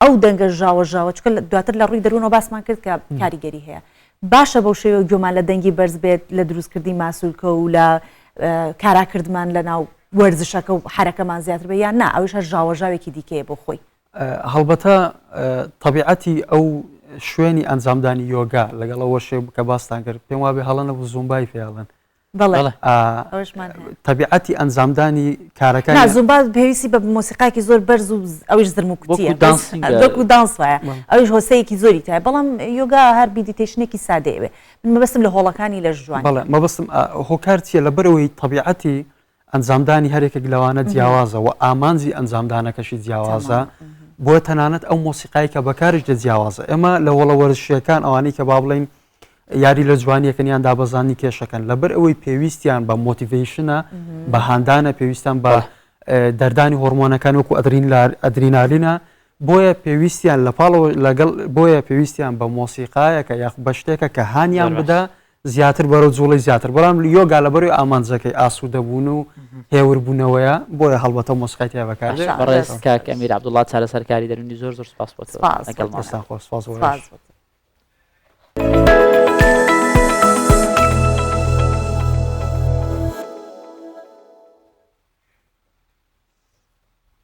ئەو دەنگە ژاوە چکە دواتر لە ڕووی دەروونەوە باسمان کرد کە کاریگەری هەیە باشە بەو شێوە گوێمان لە دەنگی بەرز بێت لە دروستکردی ماسوولکە و لە کاراکردمان لە ناو وەرزشەکە و حرەکەمان زیاتر بێ یان نا ئەوش هەر ژاوەژاوێکی دیکەیە بۆ خۆی هەڵبەتە طبیعەتی ئەو شوێنی ئەنجامدانی یۆگا لەگەڵەوە شێ کە باستان کرد پێم وابێ هەڵەنە بۆ زومبای فێڵن طبیعەتی ئەنجامدانی کارەکان زومبا پێویستی بە مۆسیقاکی زۆر بەرز و ئەوش زرم و کوتیە دۆک و دانس وایە ئەوش هۆسەیەکی زۆری تایە بەڵام یۆگا هەر میدیتیشنێکی سادەیەوێ من مەبەستم لە هۆڵەکانی لەش جوان بەڵێ مەبەستم هۆکار چیە لەبەرەوەی طبیعەتی ئەنجامدانی هەرێکێک لەوانە جیاوازە و ئامانجی ئەنجامدانەکەشی جیاوازە بۆ تەنانەت ئەو مۆسیقایی کە بەکارش دە جیاوازە ئێمە لە وەڵە وەرزشیەکان ئەوانەی کە با بڵین یاری لە جوانیەکەنیان دابەزانی کێشەکەن لەبەر ئەوەی پێویستیان بە مۆتیڤیشنە بە هاندانە پێویستیان بە دەردانی هۆرمۆنەکان وەکو ئەدرینالینە بۆیە پێویستیان لە پاڵەوە لەگەڵ بۆیە پێویستیان بە مۆسیقایەکە یاخ بە شتێکە کە هانیان بدە زیاتر بەرەو جوڵی زیاتر بەڵام یۆگا لەبەروی ئامانجەکەی ئاسوودەبوون و هێوربوونەوەیە بۆیە هەڵبەتە مۆسیقای تیا بەکاردێت بەڕێز کاک ئەمیر عەبدوڵڵا چارەسەرکاری دەرونی زۆر سوپاس بۆتەوە لەگەڵمان خۆش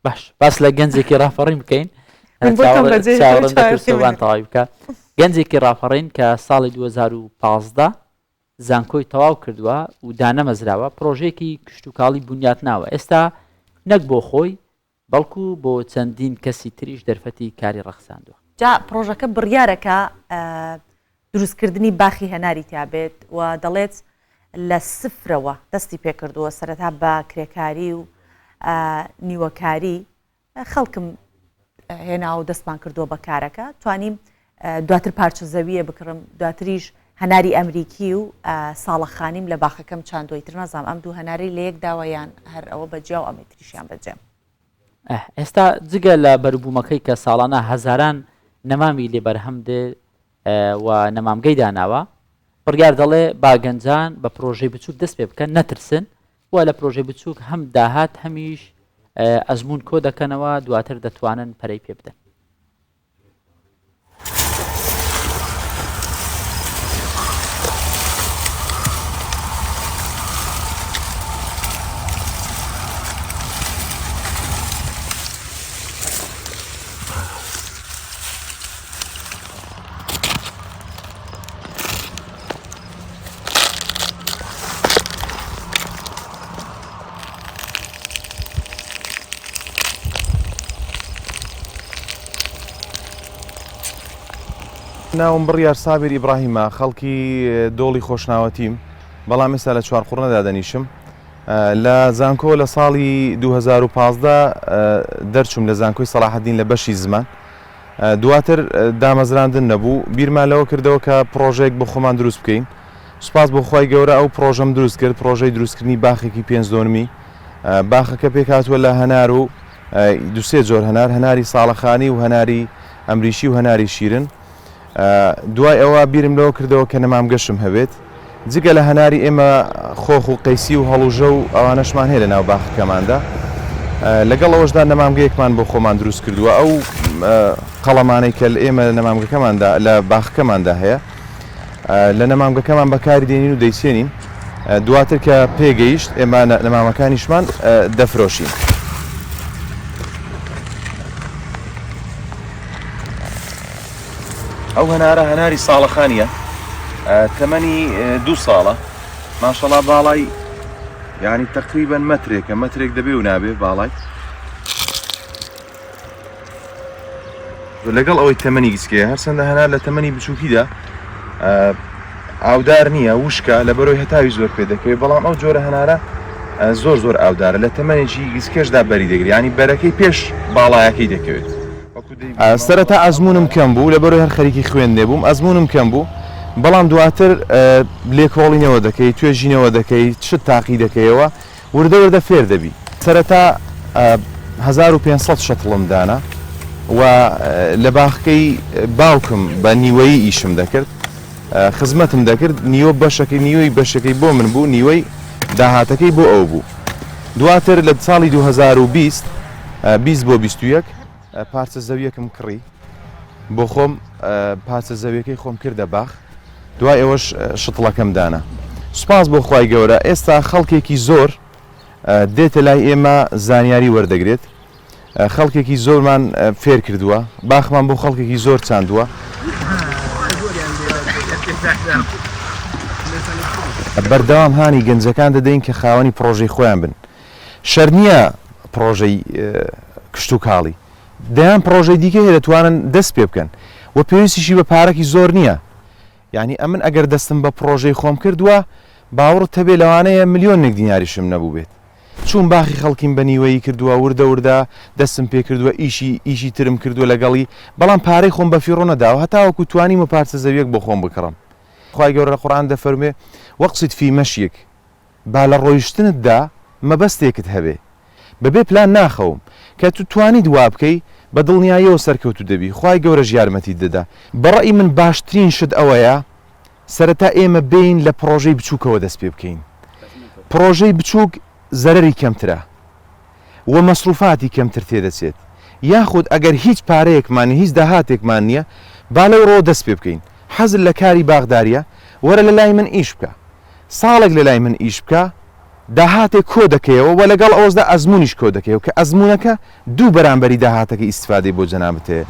باش باس لە گەنجێکی ڕافەڕین بکەین تەواوی بکە گەنجێکی ڕافەڕین کە ساڵی 2015 زانکۆی تەواو کردووە و دانەمەزراوە پرۆژێکی کشتتوکاڵی بنیات ناوە ئێستا نەک بۆ خۆی بەڵکو بۆ چەندین کەسی تریش دەرفەتی کاری ڕەخساندووە جا پرۆژەکە بڕیارەکە دروستکردنی باخی هەناری تیابێت و دەڵێت لە سفرەوە دەستی پێکردووە سەرەتا بە کرێکاری و نیوەکاری خەڵکم هێنا و دەستمان کردووە بە کارەکە توانیم دواتر پارچە زەویە بکڕم دواتریش هەناری ئەمریکی و ساڵەخانیم لە باخەکەم چاندۆی تر نازام ئەم دوو هەناری لە یەک داوایان هەر ئەوە بەجیا و ئەمەی تریشیان بەجێم ئێستا جگە لە بەروبوومەکەی کە ساڵانە هەزاران نەمامی لێ بەرهەم دێ و نەمامگەی داناوە بڕیار دەڵێ باگەنجان بە پرۆژەی بچووک دەست پێ بکەن نەترسن و لە پرۆژەی بچووک هەم داهات هەمیش ئەزمون کۆ دەکەنەوە دواتر دەتوانن پەرەی پێ بدەن ناوم بڕیار سابیر ئیبراهیمە خەڵکی دۆڵی خۆشناوەتیم بەڵام ئێستا لە چوارقوڕنەدا دەنیشم لە زانکۆ لە ساڵی 2015 دەرچوم لە زانکۆی سەلاحەدین لە بەشی زمان دواتر دامەزراندن نەبوو بیرمان لەوە کردەوە کە پرۆژێک بۆ خۆمان دروست بکەین سوپاس بۆ خۆی گەورە ئەو پرۆژەم دروست کرد پرۆژەی دروستکردنی باخێکی 5 دۆنمی باخەکە پێکاتوە لە هەنار و دوسێ جۆر هەناری ساڵەخانی و هەناری ئەمریشی و هەناری شیرن دوای ئەوە بیرم لەوە کردەوە کە نەمامگەشم هەبێت جگە لە هەناری ئێمە خۆخ و قەیسی و هەڵوژە و ئەوانەشمان هەیە لە ناو باخەکەماندا لەگەڵ ئەوەشدا نەمامگەیەکمان بۆ خۆمان دروست کردووە ئەو قەڵەمانەی کە ئێمە لە نەمامگەکەماندا لە باخەکەماندا هەیە لە نەمامگەکەمان بەکاری دێنین و دەیسێنین دواتر کە پێگەیشت ئێمە نەمامەکانیشمان دەفرۆشین ئەو هەنارە هەناری ساڵەخانیە تەمەنی 2 ساڵە ماشەڵا باڵای یعنی تقریبان مەترێک دەبێ و نابێ باڵای لەگەڵ ئەوەی تەمەنی گسکەیە هەرچەندە هەنار لە تەمەنی بچووکیدا ئاودار نییە وشکە لە بەرۆی هەتاوی زۆر پێ دەکەوێت بەڵام ئەو جۆرە هەنارە زۆر ئاودارە لە تەمەنێکی گسکەشدا بەری دەگری ینی بەرەکەی پێش باڵایەکەی دەکەوێت سەرەتا ئەزمونم کەم بوو لە بەرۆی هەر خەریکی خوێندێ بووم ئەزمونم کەم بوو بەڵام دواتر لێکۆڵینەوە دەکەی توێژینەوە دەکەی چ تاقی دەکەیەوە وردە فێر دەبی سەرەتا 1500 شەتڵم دانا و لە باخەکەی باوکم بە نیوەیی ئیشم دەکرد خزمەتم دەکرد نیوە بەشەکەی نیوەی بەشەکەی بۆ من بوو نیوەی داهاتەکەی بۆ ئەو بوو دواتر لە ساڵی 2020 بۆ 21 پارچە زەویەکم کڕی بۆ خۆم پارچە زەویەکەی خۆم کردە باخ دوای ئەوەش شتڵەکەم دانا سوپاس بۆ خوای گەورە ئێستا خەڵکێکی زۆر دێتە لای ئێمە زانیاری وەردەگرێت خەڵکێکی زۆرمان فێر کردووە باخمان بۆ خەڵکێکی زۆر چاندووە بەردەوام هانی گەنجەکان دەدەین کە خاوەنی پرۆژەی خۆیان بن شەر نییە پرۆژەی کشت و کاڵی دەیان پرۆژەی دیکە هەیە دەتوانن دەست پێ بکەن و پێویستیشی بە پارەکی زۆر نییە یعنی ئەمن ئەگەر دەستم بە پرۆژەی خۆم کردووە باوەڕت هەبێ لەوانەیە ملیۆنێک دیناریشم نەبوو بێت چون باخی خەڵکیم بە نیوەیی کردووە وردە وردە دەستم پێ کردووە ئیشی ترم کردووە لەگەڵی بەڵام پارەی خۆم بە فیڕۆ نەداوە هەتاوەکو توانیمە پارچە زەویەک بۆ خۆم بکڕم خوای گەورە قورئان دەفەرمێ وەقسید فی مەشیک با لە ڕۆیشتنتدا مەبەستێکت هەبێ بەبێ پلان ناخەوم کە تو توانی دوا بکەی بە دڵنیاییەوە سەرکەوتو دەبی خوای گەورەش یارمەتی دەدا بەڕێی من باشترین شت ئەوەیە سەرەتا ئێمە بین لە پرۆژەی بچووکەوە دەست پێ بکەین پرۆژەی بچووک زەرەری کەمترە و مەسروفاتی کەمتر تێدەچێت یاخود ئەگەر هیچ پارەیەکمانی هیچ داهاتێکمان نییە با لەو ڕۆ دەست پێ بکەین حەزر لە کاری باغداریە وەرە لە لای من ئیش بکە ساڵێک لە لای من ئیش بکە داهاتێک کۆ دەکەیەوە و لەگەڵ ئەوەشدا ئەزمونیش کۆ دەکەیەوە کە ئەزمونونەکە دوو بەرامبەری داهاتەکە ئیسفادەی بۆ جەنابەت هەیە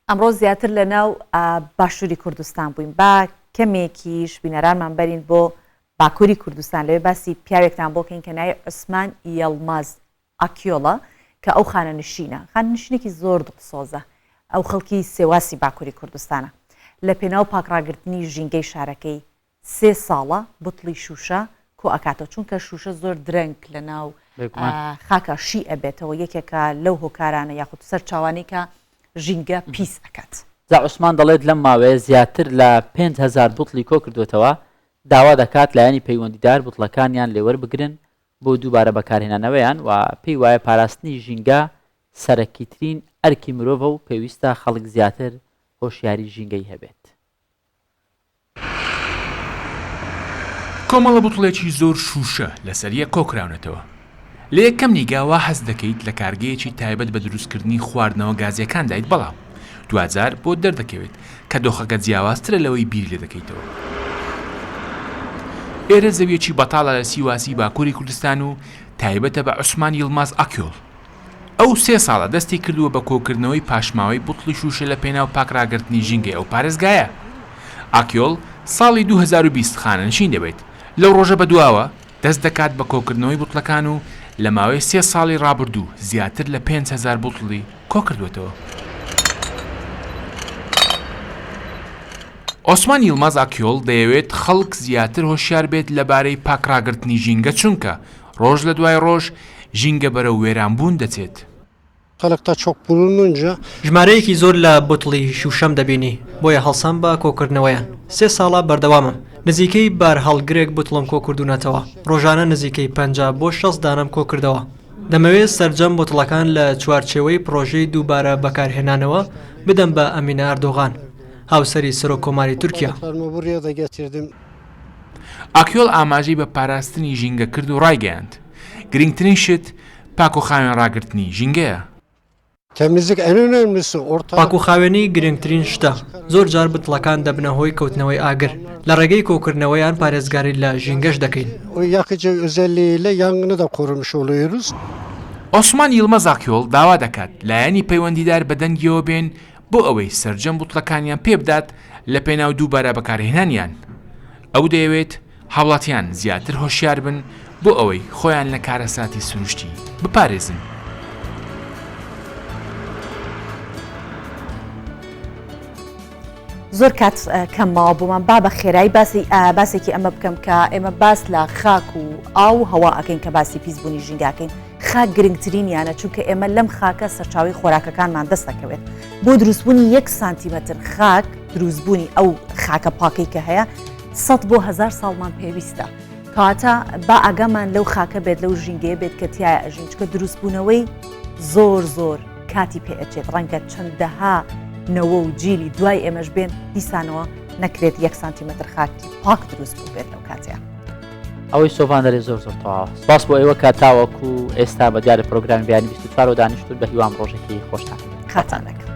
ئەمڕۆ زیاتر لە ناو باشووری کوردستان بووین با کەمێکیش بینەرانمان بەرین بۆ باکووری کوردستان لەوێ باسی پیاوێکتان بۆکەین کە ناوی عوسمان یەڵماز ئاکیۆڵە کە ئەو خانەنشینە خانەنشینێکی زۆر دڵسۆزە ئەو خەڵکی سێواسی باکووری کوردستانە لە پێناو پاکڕاگرتنی ژینگەی شارەکەی 3 ساڵە بوتڵی شوشە کۆ ئەکاتەوە چونکە شوشە زۆر درەنگ لە ناو خاکە شی ئەبێتەوە یەکێکە لەو هۆکارانە یاخود سەر چاوانەی کە ژینگە پیس ئەکات جا عوسمان دەڵێت لەم ماوەیە زیاتر لە 5,000 بوتڵی کۆ کردوێتەوە داوا دەکات لایەنی پەیوەندیدار بوتڵەکانیان لێوەربگرن بۆ دووبارە بەکارهێنانەوەیان و پێی وایە پاراستنی ژینگە سەرەکیترین ئەرکی مرۆڤە و پێویستە خەڵک زیاتر هۆشیاری ژینگەی هەبێت. کۆمەڵە بوتڵێکی زۆر شوشە لەسەریە کۆکراونەتەوە لە یەکەم نیگاوە هەز دەکەیت لە کارگەیەکی تایبەت بە دروستکردنی خواردنەوە گازیەکان دایت بەڵام دوجار بۆ دەردەکەوێت کە دۆخەکە جیاوازترە لەوەی بیر لێ دەکەیتەوە. ئێرە زەویەکی بەتاڵە لە سیواسی باکووری کوردستان و تایبەتە بە عوسمان یڵماز ئاکیۆڵ. ئەو 3 ساڵە دەستی کردووە بە کۆکردنەوەی پاشماوەی بوتڵی شوشە لە پێناو پاکڕاگرتنی ژینگەی ئەو پارێزگایە. ئاکیۆڵ ساڵی 2020 خانەنشین دەبێت لەو ڕۆژە بەدواوە دەست دەکات بە کۆکردنەوەی بوتڵەکان و لە ماوەی 3 ساڵی ڕابردوو زیاتر لە 5,000 بوتڵی کۆ کردوێتەوە. عوسمان یڵماز ئاکیۆڵ دەیەوێت خەڵک زیاتر هۆشیار بێت لەبارەی پاکڕاگرتنی ژینگە چونکە ڕۆژ لە دوای ڕۆژ ژینگە بەرەو وێرانبوون دەچێت. خەڵک تا چۆکبوون اونجا ژمارەیەکی زۆر لە بوتڵی شوشەم دەبینی بۆیە هەڵسان بە کۆکردنەوەیان 3 ساڵە بەردەوامم نزیکەی بار هەڵگرێک بوتڵم کۆکردوونەتەوە ڕۆژانە نزیکەی 50 بۆ 60 دانم کۆکردەوە دەمەوێت سەرجەم بوتڵەکان لە چوارچێوەی پرۆژەی دووبارە بەکارهێنانەوە بدەم بە ئەمینە ئەردۆغان هاوسەری سەرۆک کۆماری تورکیا. ئاکیۆڵ ئاماژەی بە پاراستنی ژینگە کرد و ڕایگەیاند گرنگترین شت پاک و خاوێن ڕاگرتنی ژینگەیە. پاک و خاوێنی گرنگترین شتە زۆر جار بتڵەکان دەبنە هۆی کەوتنەوەی ئاگر لە ڕێگەی کۆکردنەوەیان پارێزگاری لە ژینگەش دەکەین. عوسمان یڵماز ئاکیۆڵ داوا دەکات لایەنی پەیوەندیدار بەدەنگیەوە بێن بۆ ئەوەی سەرجەم بوتڵەکانیان پێ بدات لە پێناو دووبارە بەکارهێنانیان. ئەو دەیەوێت هاوڵاتیان زیاتر هۆشیار بن بۆ ئەوەی خۆیان لە کارەساتی سروشتی بپارێزن. زۆر کات کەمماوە بوومان با بە خێرایی باسێکی ئەمە بکەم کە ئێمە باس لە خاک و ئاو هەوا ئەکەین کە باسی پیسبوونی ژینگاکەین خاک گرنگترینیانە چونکە ئێمە لەم خاکە سەرچاوی خۆراکەکانمان دەست دەکەوێت بۆ دروستبوونی 1 سانتیمەتر خاک دروستبوونی ئەو خاکە پاکەی کە هەیە 100 بۆ 1000 ساڵمان پێویستە کاتە با ئاگامان لەو خاکە بێت لەو ژینگەیە بێت کە تایە ئەژین چکە دروستبوونەوەی زۆر کاتی پێئەچێت ڕەنگە چەندەها نەوە و جیلی دوای ئێمەش بێن دیسانەوە نەکرێت 1 سانتیمەتر خاکی پاک دروست بوو بێت لەو کاتەیە ئەوەی سۆڤان دەرێ زۆر تەواو سپاس بۆ ئێوە کاتاوەکو ئێستا بە دیارە پرۆگرامی بیانی 24 دانیشتون بە هیوام ڕۆژێکی خۆشتان خاتانەکە